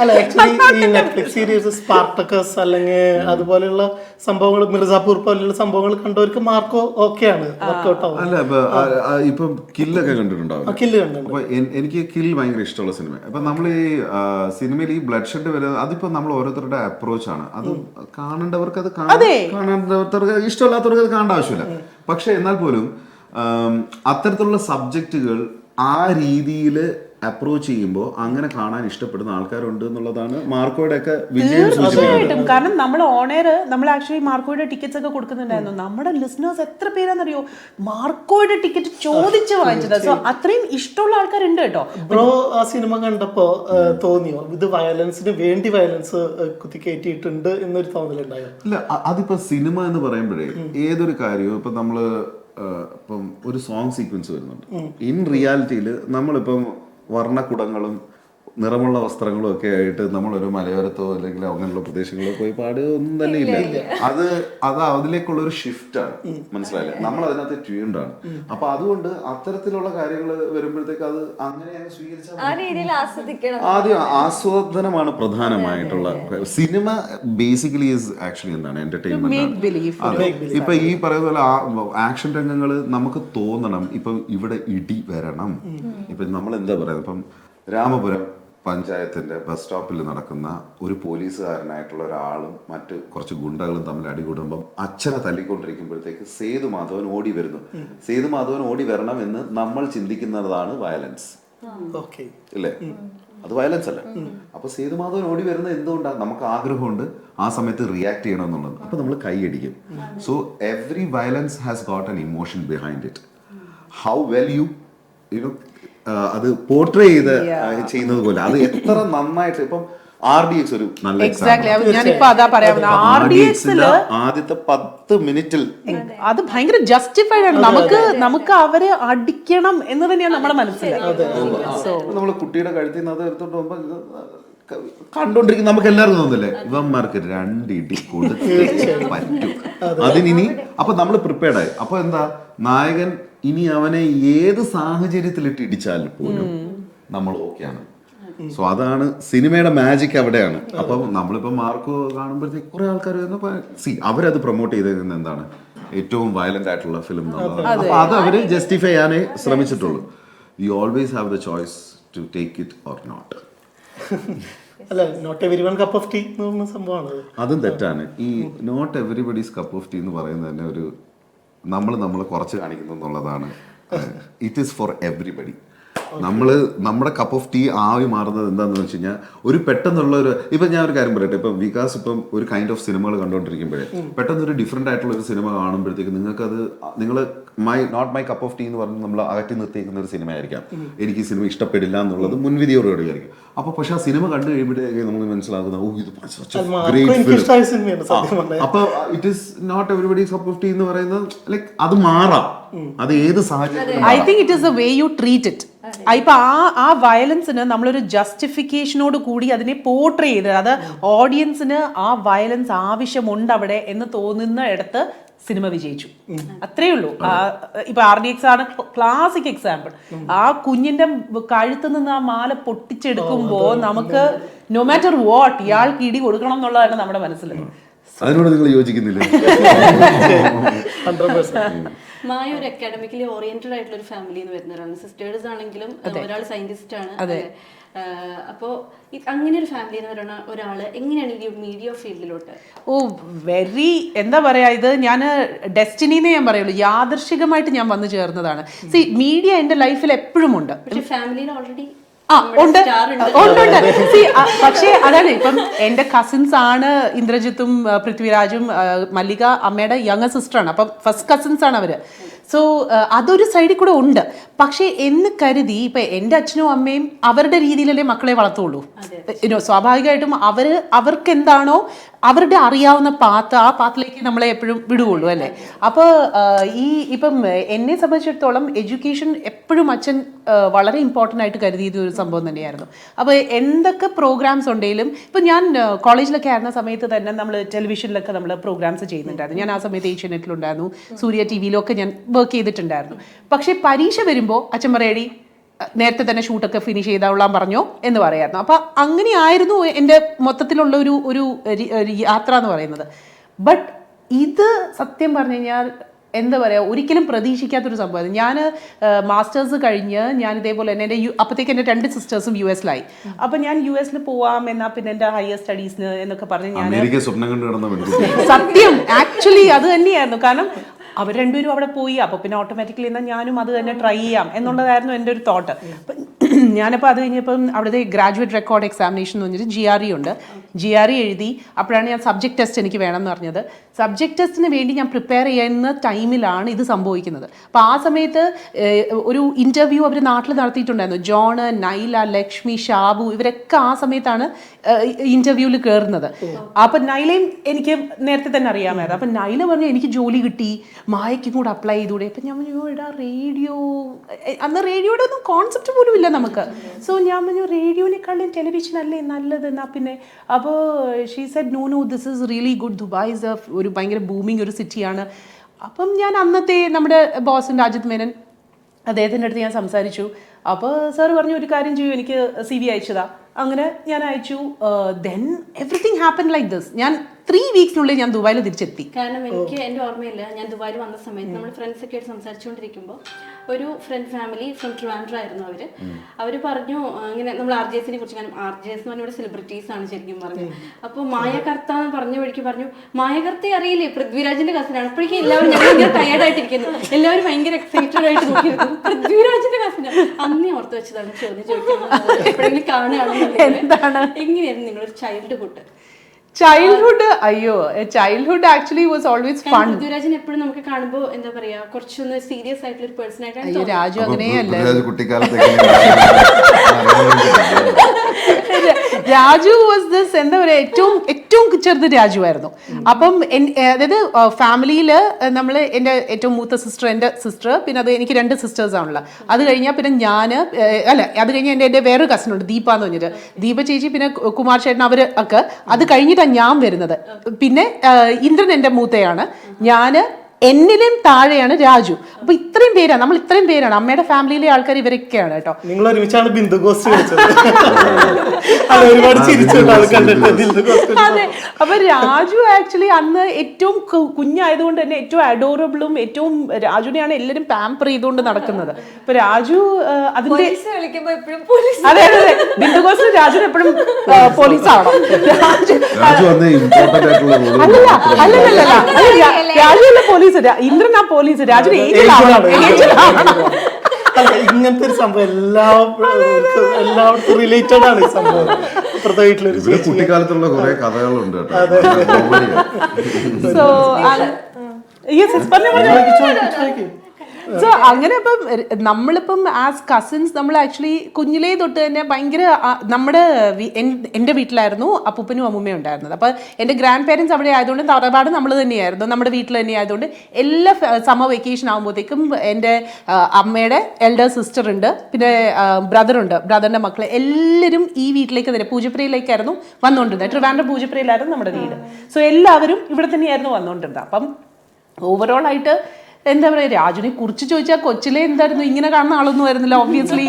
അല്ല, ആക്ച്വലി ഈ നെറ്റ്ഫ്ലിക്സ് സീരീസ് സ്പാർട്ടക്കസ് അല്ലെങ്കിൽ അതുപോലെയുള്ള സംഭവങ്ങൾ, മിർസാപൂർ പോലെയുള്ള സംഭവങ്ങൾ കണ്ടവർക്ക് മാർക്കോ ഓക്കെയാണ്, വർക്ക്ഔട്ട് ആവും. അല്ല, ഇപ്പം കില്ലൊക്കെ കണ്ടിട്ടുണ്ടാവും. കില്ല് കണ്ടു. അപ്പൊ എനിക്ക് കിൽ ഭയങ്കര ഇഷ്ടമുള്ള സിനിമ. അപ്പൊ നമ്മൾ ഈ സിനിമയിൽ ഈ ബ്ലഡ് ഷെഡ് വരുന്നത് അതിപ്പോ നമ്മൾ ഓരോരുത്തരുടെ അപ്രോച്ച് ആണ്. അത് കാണേണ്ടവർക്ക് അത് കാണേണ്ടവർക്ക് ഇഷ്ടമില്ലാത്തവർക്ക് അത് കാണേണ്ട ആവശ്യമില്ല. പക്ഷെ എന്നാൽ പോലും അത്തരത്തിലുള്ള സബ്ജക്റ്റുകൾ ആ രീതിയിൽ അപ്രോച്ച് ചെയ്യുമ്പോൾ അങ്ങനെ കാണാൻ ഇഷ്ടപ്പെടുന്ന ആൾക്കാരുണ്ട് എന്നുള്ളതാണ് മാർക്കോയുടെ ഒക്കെ വിജയം. തീർച്ചയായിട്ടും. കാരണം നമ്മൾ ഓണർ ആക്ച്വലി മാർക്കോയുടെ ടിക്കറ്റ്സ് ഒക്കെ കൊടുക്കുന്നുണ്ടായിരുന്നു. നമ്മുടെ ലിസണേഴ്സ് എത്ര പേരാണെന്നറിയോ മാർക്കോയുടെ ടിക്കറ്റ് ചോദിച്ച് വാങ്ങിച്ചത്. സോ അത്രയും ഇഷ്ടമുള്ള ആൾക്കാരുണ്ട് കേട്ടോ. ബ്രോ ആ സിനിമ കണ്ടപ്പോ തോന്നിയോ ഇത് വയലൻസിന് വേണ്ടി വയലൻസ് കുത്തിക്കയറ്റിയിട്ടുണ്ട് എന്നൊരു തോന്നലുണ്ടായോ? ഇല്ല, അതിപ്പോ സിനിമ എന്ന് പറയുമ്പോഴേ ഏതൊരു കാര്യവും ഇപ്പൊ നമ്മള് ഇപ്പം ഒരു സോങ് സീക്വൻസ് വരുന്നുണ്ട്. ഇൻ റിയാലിറ്റിയിൽ നമ്മളിപ്പം വർണ്ണക്കുടങ്ങളും നിറമുള്ള വസ്ത്രങ്ങളും ഒക്കെ ആയിട്ട് നമ്മളൊരു മലയോരത്തോ അല്ലെങ്കിൽ അങ്ങനെയുള്ള പ്രദേശങ്ങളിലോ പോയി പാടുക ഒന്നും തന്നെ ഇല്ല. അത് അതിലേക്കുള്ള ഒരു ഷിഫ്റ്റ് ആണ്, മനസ്സിലായില്ലേ? നമ്മൾ അതിനകത്ത് ട്യൂൺഡ് ആണ്. അപ്പൊ അതുകൊണ്ട് അത്തരത്തിലുള്ള കാര്യങ്ങൾ വരുമ്പോഴത്തേക്ക് അത് അങ്ങനെ സ്വീകരിച്ചാൽ ആദ്യം ആസ്വാദനമാണ് പ്രധാനമായിട്ടുള്ള. സിനിമ ബേസിക്കലി ഈസ് ആക്ച്വലി എന്താണ് എന്റർടൈൻമെന്റ്. ഇപ്പൊ ഈ പറയുന്ന പോലെ ആക്ഷൻ രംഗങ്ങൾ നമുക്ക് തോന്നണം ഇപ്പൊ ഇവിടെ ഇടി വരണം. ഇപ്പൊ നമ്മൾ എന്താ പറയുക, ഇപ്പം രാമപുരം പഞ്ചായത്തിന്റെ ബസ് സ്റ്റോപ്പിൽ നടക്കുന്ന ഒരു പോലീസുകാരനായിട്ടുള്ള ഒരാളും മറ്റ് കുറച്ച് ഗുണ്ടകളും തമ്മിൽ അടികൂടുമ്പം അച്ഛനെ തല്ലിക്കൊണ്ടിരിക്കുമ്പോഴത്തേക്ക് സേതുമാധവൻ ഓടി വരുന്നു. സേതുമാധവൻ ഓടി വരണം എന്ന് നമ്മൾ ചിന്തിക്കുന്നതാണ് വയലൻസ്, ഇല്ലേ? അത് വയലൻസ് അല്ല. അപ്പൊ സേതുമാധവൻ ഓടി വരുന്നത് എന്തുകൊണ്ടാണ്? നമുക്ക് ആഗ്രഹമുണ്ട് ആ സമയത്ത് റിയാക്ട് ചെയ്യണം എന്നുള്ളത്. അപ്പൊ നമ്മൾ കൈയടിക്കും. So every violence has got an emotion behind it. How well you അത് പോർട്രേ ചെയ്ത് ചെയ്യുന്നത് പോലെ അത് എത്ര നന്നായിട്ട്. ഇപ്പം RDX ഒരു നല്ല ആദ്യത്തെ 10 മിനിറ്റിൽ അത് ഭയങ്കര ജസ്റ്റിഫൈഡ് ആണ്. നമുക്ക് അവരെ അടിക്കണം എന്ന് തന്നെയാണ് നമ്മുടെ മനസ്സിലായത്. നമ്മള് കുട്ടിയുടെ കഴുത്തിൽ നിന്ന് അത് എടുത്തോണ്ട് പോകുമ്പോ കണ്ടോണ്ടിരിക്കും, നമുക്ക് എല്ലാവർക്കും തോന്നില്ലേ ഇവന്മാർക്ക് 2 ഇടി കൊടുത്തേ പറ്റും അതിനി. അപ്പൊ നമ്മൾ പ്രിപ്പയർഡ് ആയി. അപ്പൊ എന്താ, നായകൻ ഇനി അവനെ ഏത് സാഹചര്യത്തിലിട്ട് ഇടിച്ചാലും പോലും നമ്മൾ ഓക്കെയാണ്. സോ അതാണ് സിനിമയുടെ മാജിക് അവിടെയാണ്. അപ്പം നമ്മളിപ്പോ മാർക്കോ കാണുമ്പോഴത്തേക്ക് കുറെ ആൾക്കാർ അവരത് പ്രൊമോട്ട് ചെയ്തത് എന്താണ്, ഏറ്റവും വയലന്റ് ആയിട്ടുള്ള ഫിലിം എന്നുള്ളതാണ്. അപ്പൊ അത് അവര് ജസ്റ്റിഫൈ ചെയ്യാനേ ശ്രമിച്ചിട്ടുള്ളൂ. You always have the choice to take it or not. അല്ല, not everyone cup of tea എന്ന് പറഞ്ഞ സംഭവമാണ്. അതും തെറ്റാണ്. ഈ not everybody's cup of tea എന്ന് പറയുന്നത് തന്നെ ഒരു നമ്മൾ കുറച്ച് കാണിക്കുന്നു എന്നുള്ളതാണ്. It is for everybody. നമ്മുടെ കപ്പ് ഓഫ് ടീ ആവി മാറുന്നത് എന്താണെന്ന് വെച്ച് കഴിഞ്ഞാൽ ഒരു പെട്ടെന്നുള്ള ഒരു, ഇപ്പം ഞാൻ ഒരു കാര്യം പറയട്ടെ, ഇപ്പം വികാസ് ഇപ്പം ഒരു കൈൻഡ് ഓഫ് സിനിമകൾ കണ്ടുകൊണ്ടിരിക്കുമ്പോഴേ പെട്ടെന്ന് ഒരു ഡിഫറെന്റ് ആയിട്ടുള്ള ഒരു സിനിമ കാണുമ്പോഴത്തേക്ക് നിങ്ങൾക്കത് നിങ്ങൾ not my cup of tea എന്ന് പറഞ്ഞ് നമ്മൾ അകറ്റി നിർത്തിയിരിക്കുന്ന ഒരു സിനിമ ആയിരിക്കാം. എനിക്ക് ഈ സിനിമ ഇഷ്ടപ്പെടില്ല എന്നുള്ളത് മുൻവിധിയോടുകൂടി ആയിരിക്കും. അപ്പൊ പക്ഷെ ആ സിനിമ കണ്ടു കഴിയുമ്പോഴത്തേക്ക് നമുക്ക് മനസ്സിലാകുന്ന അപ്പൊ it is not everybody's cup of tea എന്ന് പറയുന്നത് ലൈക്ക് അത് മാറാം, അത് ഏത് സാഹചര്യം. I think it is the way you treat it. ഇപ്പൊ ആ വയലൻസിന് നമ്മളൊരു ജസ്റ്റിഫിക്കേഷനോട് കൂടി അതിനെ പോർട്രേ ചെയ്ത് അത് ഓഡിയൻസിന് ആ വയലൻസ് ആവശ്യമുണ്ട് അവിടെ എന്ന് തോന്നുന്ന ഇടത്ത് സിനിമ വിജയിച്ചു. അത്രേ ഉള്ളൂ. ഇപ്പൊ RDX ആണ് ക്ലാസിക് എക്സാമ്പിൾ. ആ കുഞ്ഞിന്റെ കഴുത്ത് നിന്ന് ആ മാല പൊട്ടിച്ചെടുക്കുമ്പോ നമുക്ക് നോ മാറ്റർ വാട്ട് ഇയാൾക്ക് ഇടി കൊടുക്കണം എന്നുള്ളതാണ് നമ്മുടെ മനസ്സിൽ. അതിനോട് നിങ്ങൾ യോജിക്കുന്നില്ല? മായ ഒരു അക്കാഡമിക്കലി ഓറിയന്റഡ് ആയിട്ടുള്ള ഒരു ഫാമിലിയിൽ നിന്ന് വരുന്നവരാണ്. സിസ്റ്റേഴ്സ് ആണെങ്കിലും ഒരാൾ സയന്റിസ്റ്റ് ആണ്. അപ്പോ അങ്ങനെ ഒരു ഫാമിലിയിൽ നിന്ന് വരുന്ന ഒരാള് എങ്ങനെയാണ് ഈ മീഡിയ ഫീൽഡിലോട്ട്? വെരി എന്താ പറയാ, ഇത് ഞാൻ ഡെസ്റ്റിനിന്നേ ഞാൻ പറയുള്ളൂ, യാദൃശികമായിട്ട് ഞാൻ വന്നു ചേർന്നതാണ്. മീഡിയ എന്റെ ലൈഫിൽ എപ്പോഴും ഉണ്ട്. ഫാമിലിയിൽ ഓൾറെഡി ഉണ്ട്. പക്ഷേ അതാണ്, ഇപ്പം എന്റെ കസിൻസ് ആണ് ഇന്ദ്രജിത്തും പൃഥ്വിരാജും. മല്ലിക അമ്മയുടെ യങ്ങർ സിസ്റ്റർ ആണ്. അപ്പം ഫസ്റ്റ് കസിൻസ് ആണ് അവര്. സോ അതൊരു സൈഡിൽ കൂടെ ഉണ്ട്. പക്ഷേ എന്ന് കരുതി ഇപ്പൊ എൻ്റെ അച്ഛനും അമ്മയും അവരുടെ രീതിയിലല്ലേ മക്കളെ വളർത്തുള്ളൂ. സ്വാഭാവികമായിട്ടും അവർക്ക് എന്താണോ അവരുടെ അറിയാവുന്ന ആ പാത്തിലേക്ക് നമ്മളെ എപ്പോഴും വിടുകയുള്ളൂ അല്ലേ. അപ്പോൾ ഇപ്പം എന്നെ സംബന്ധിച്ചിടത്തോളം എഡ്യൂക്കേഷൻ എപ്പോഴും അച്ഛൻ വളരെ ഇമ്പോർട്ടൻ്റ് ആയിട്ട് കരുതിയത് ഒരു സംഭവം തന്നെയായിരുന്നു. അപ്പോൾ എന്തൊക്കെ പ്രോഗ്രാംസ് ഉണ്ടെങ്കിലും ഇപ്പം ഞാൻ കോളേജിലൊക്കെ ആയിരുന്ന സമയത്ത് തന്നെ നമ്മൾ ടെലിവിഷനിലൊക്കെ നമ്മൾ പ്രോഗ്രാംസ് ചെയ്യുന്നുണ്ടായിരുന്നു. ഞാൻ ആ സമയത്ത് ഏഷ്യാനെറ്റിലുണ്ടായിരുന്നു, സൂര്യ TV-യിലൊക്കെ ഞാൻ വർക്ക് ചെയ്തിട്ടുണ്ടായിരുന്നു. പക്ഷേ പരീക്ഷ വരുമ്പോൾ അച്ഛൻ പറയടി നേരത്തെ തന്നെ ഷൂട്ടൊക്കെ ഫിനിഷ് ചെയ്തോളാൻ പറഞ്ഞോ എന്ന് പറയായിരുന്നു. അപ്പം അങ്ങനെയായിരുന്നു എൻ്റെ മൊത്തത്തിലുള്ള ഒരു യാത്ര എന്ന് പറയുന്നത്. ബട്ട് ഇത് സത്യം പറഞ്ഞു കഴിഞ്ഞാൽ എന്താ പറയുക, ഒരിക്കലും പ്രതീക്ഷിക്കാത്തൊരു സംഭവം. ഞാൻ മാസ്റ്റേഴ്സ് കഴിഞ്ഞ് ഞാൻ ഇതേപോലെ തന്നെ അപ്പോഴത്തേക്ക് എൻ്റെ 2 സിസ്റ്റേഴ്സും US-ലായി. അപ്പം ഞാൻ US-ൽ പോവാം എന്നാ പിന്നെ എൻ്റെ ഹയർ സ്റ്റഡീസിന് എന്നൊക്കെ പറഞ്ഞ് ഞാൻ സത്യം ആക്ച്വലി അത് തന്നെയായിരുന്നു. കാരണം അവർ രണ്ടുപേരും അവിടെ പോയി. അപ്പോൾ പിന്നെ ഓട്ടോമാറ്റിക്കലി എന്നാൽ ഞാനും അത് തന്നെ ട്രൈ ചെയ്യാം എന്നുള്ളതായിരുന്നു എൻ്റെ ഒരു തോട്ട്. ഞാനിപ്പോൾ അത് കഴിഞ്ഞപ്പം അവിടുത്തെ ഗ്രാജുവേറ്റ് റെക്കോർഡ് എക്സാമിനേഷൻ എന്ന് പറഞ്ഞിട്ട് GRE ഉണ്ട്. GRE എഴുതി. അപ്പോഴാണ് ഞാൻ സബ്ജക്ട് ടെസ്റ്റ് എനിക്ക് വേണം എന്ന് പറഞ്ഞത്. സബ്ജക്ട് ടെസ്റ്റിന് വേണ്ടി ഞാൻ പ്രിപ്പയർ ചെയ്യുന്ന ടൈമിലാണ് ഇത് സംഭവിക്കുന്നത്. അപ്പോൾ ആ സമയത്ത് ഒരു ഇൻ്റർവ്യൂ അവർ നാട്ടിൽ നടത്തിയിട്ടുണ്ടായിരുന്നു. ജോണ്, നൈല, ലക്ഷ്മി, ഷാബു ഇവരൊക്കെ ആ സമയത്താണ് ഇൻ്റർവ്യൂവിൽ കയറുന്നത്. അപ്പം നൈലയും എനിക്ക് നേരത്തെ തന്നെ അറിയാമായിരുന്നു. അപ്പം നൈല പറഞ്ഞു എനിക്ക് ജോലി കിട്ടി, മായയ്ക്കും കൂടെ അപ്ലൈ ചെയ്തൂടെ. അപ്പം ഞാൻ പറഞ്ഞു ഇടാ റേഡിയോ, അന്ന് റേഡിയോയുടെ ഒന്നും കോൺസെപ്റ്റ് പോലും ഇല്ല നമുക്ക്. സോ ഞാൻ പറഞ്ഞു റേഡിയോനെക്കാളും ടെലിവിഷൻ അല്ലേ നല്ലത് എന്നാ പിന്നെ. അപ്പോൾ she said no this is really good, Dubai is ഒരു ഭയങ്കര ബൂമിങ് ഒരു സിറ്റിയാണ്. അപ്പം ഞാൻ അന്നത്തെ നമ്മുടെ ബോസുണ്ട് അജിത് മേനൻ, അദ്ദേഹത്തിൻ്റെ അടുത്ത് ഞാൻ സംസാരിച്ചു. അപ്പോൾ സാർ പറഞ്ഞു ഒരു കാര്യം ചെയ്യൂ, എനിക്ക് CV അയച്ചതാ. അങ്ങനെ ഞാൻ അയച്ചു. Then everything happen like this. ഞാൻ 3 വീക്സിനുള്ളിൽ ഞാൻ ദുബായിൽ തിരിച്ചെത്തി. കാരണം എനിക്ക് എൻ്റെ ഓർമ്മയില്ല, ഞാൻ ദുബായിൽ വന്ന സമയത്ത് നമ്മൾ ഫ്രണ്ട്സ് ഒക്കെ ആയിട്ട് സംസാരിച്ചുകൊണ്ടിരിക്കുമ്പോൾ ഒരു ഫ്രണ്ട് ഫാമിലി ഫ്രം ട്രിവാൻഡ്രം ആയിരുന്നു അവര് പറഞ്ഞു ഇങ്ങനെ നമ്മൾ RJSനെ കുറിച്ച്, കാരണം RJS എന്ന് പറഞ്ഞ സെലിബ്രിറ്റീസ് ആണ് ശരിക്കും പറഞ്ഞു. അപ്പോൾ മായകർത്ത എന്ന് പറഞ്ഞ വഴിക്ക് പറഞ്ഞു, മായകർത്തയെ അറിയില്ലേ, പൃഥ്വിരാജിന്റെ കസിനാണ്. അപ്പോഴേക്കും എല്ലാവരും ഞങ്ങൾ ഭയങ്കര ടയർഡ് ആയിട്ടിരിക്കുന്നു, എല്ലാവരും ഭയങ്കര എക്സൈറ്റഡ് ആയിട്ട് നോക്കിയിരുന്നു, പൃഥ്വിരാജിന്റെ കസിനാണ്. അന്നേ ഓർത്ത് വെച്ചതാണ് ചോദ്യം ചോദിക്കുന്നത്, എപ്പോഴെങ്കിലും കാണുകയാണെങ്കിൽ എന്താണ്, എങ്ങനെയായിരുന്നു നിങ്ങളൊരു ചൈൽഡ്ഹുഡ്? അയ്യോ, childhood actually was always fun. പൃഥ്വിരാജിനെ എപ്പോഴും നമുക്ക് കാണുമ്പോൾ എന്താ പറയാ, കുറച്ചൊന്ന് സീരിയസ് ആയിട്ടുള്ള ഒരു പേഴ്സൺ ആയിട്ടാണ്. രാജു അങ്ങനെയല്ല. രാജു വാസ് ദിസ്, എന്താ പറയാ, ഏറ്റവും ചെറുത് രാജു ആയിരുന്നു. അപ്പം അതായത് ഫാമിലിയില് നമ്മള് എന്റെ ഏറ്റവും മൂത്ത സിസ്റ്റർ, എന്റെ സിസ്റ്റർ, പിന്നെ അത് എനിക്ക് 2 സിസ്റ്റേഴ്സ് ആണല്ലോ. അത് കഴിഞ്ഞാൽ പിന്നെ ഞാന് അത് കഴിഞ്ഞാൽ എന്റെ വേറൊരു കസിൻ ഉണ്ട്, ദീപ എന്ന് പറഞ്ഞിട്ട്, ദീപ ചേച്ചി, പിന്നെ കുമാർ ചേട്ടൻ, അവര് ഒക്കെ. അത് കഴിഞ്ഞിട്ടാണ് ഞാൻ വരുന്നത്. പിന്നെ ഇന്ദ്രൻ എന്റെ മൂത്തയാണ്, ഞാന്, എന്നിലും താഴെയാണ് രാജു. അപ്പൊ ഇത്രയും പേരാണ്, നമ്മൾ ഇത്രയും പേരാണ്. അമ്മയുടെ ഫാമിലിയിലെ ആൾക്കാർ ഇവരൊക്കെയാണ് കേട്ടോ. നിങ്ങൾ ഒരുമിച്ചാണ് ബിന്ദു ഗോസ്റ്റ് വിളിച്ചത്. ഒരുപാട് അതെ. അപ്പൊ രാജു ആക്ച്വലി അന്ന് ഏറ്റവും കുഞ്ഞായതുകൊണ്ട് തന്നെ ഏറ്റവും അഡോറബിളും ഏറ്റവും രാജുവിനെയാണ് എല്ലാരും പാമ്പർ ചെയ്തുകൊണ്ട് നടക്കുന്നത്. അപ്പൊ രാജു അതിന്റെ അതെ അതെ ബിന്ദു ഗോസ്റ്റ് രാജു എപ്പോഴും പോലീസാണോ? അല്ലല്ല രാജു അല്ല പോലീസ്, ഇന്ദ്രൻ ആ പോലീസ്, രാജു ഇങ്ങനത്തെ ഒരു സംഭവം എല്ലാവർക്കും റിലേറ്റഡ് ആണ് ഈ സംഭവം. കുട്ടിക്കാലത്തുള്ള കുറെ കഥകളുണ്ട്. സോ അങ്ങനെ ഇപ്പം നമ്മളിപ്പം ആസ് കസിൻസ് നമ്മൾ ആക്ച്വലി കുഞ്ഞിലേ തൊട്ട് തന്നെ ഭയങ്കര എൻ്റെ വീട്ടിലായിരുന്നു അപ്പൂപ്പനും അമ്മൂമ്മയും ഉണ്ടായിരുന്നത്. അപ്പം എൻ്റെ ഗ്രാൻഡ് പേരൻസ് അവിടെ ആയതുകൊണ്ട് തറവാട് നമ്മൾ തന്നെയായിരുന്നു, നമ്മുടെ വീട്ടിൽ തന്നെ ആയതുകൊണ്ട് എല്ലാ സമ്മർ വെക്കേഷൻ ആകുമ്പോഴത്തേക്കും എൻ്റെ അമ്മയുടെ എൽഡർ സിസ്റ്റർ ഉണ്ട്, പിന്നെ ബ്രദറുണ്ട്, ബ്രദറിൻ്റെ മക്കൾ എല്ലാവരും ഈ വീട്ടിലേക്ക് തന്നെ പൂജപ്പുരയിലേക്കായിരുന്നു വന്നുകൊണ്ടിരുന്നത്. ട്രിവാൻഡ്രം പൂജപ്പുരയിലായിരുന്നു നമ്മുടെ വീട്. സോ എല്ലാവരും ഇവിടെ തന്നെയായിരുന്നു വന്നുകൊണ്ടിരുന്നത്. അപ്പം ഓവറോൾ ആയിട്ട് എന്താ പറയുക, രാജുവിനെ കുറിച്ച് ചോദിച്ചാൽ കൊച്ചിലെ എന്തായിരുന്നു, ഇങ്ങനെ കാണുന്ന ആളൊന്നും ആയിരുന്നില്ല. Obviously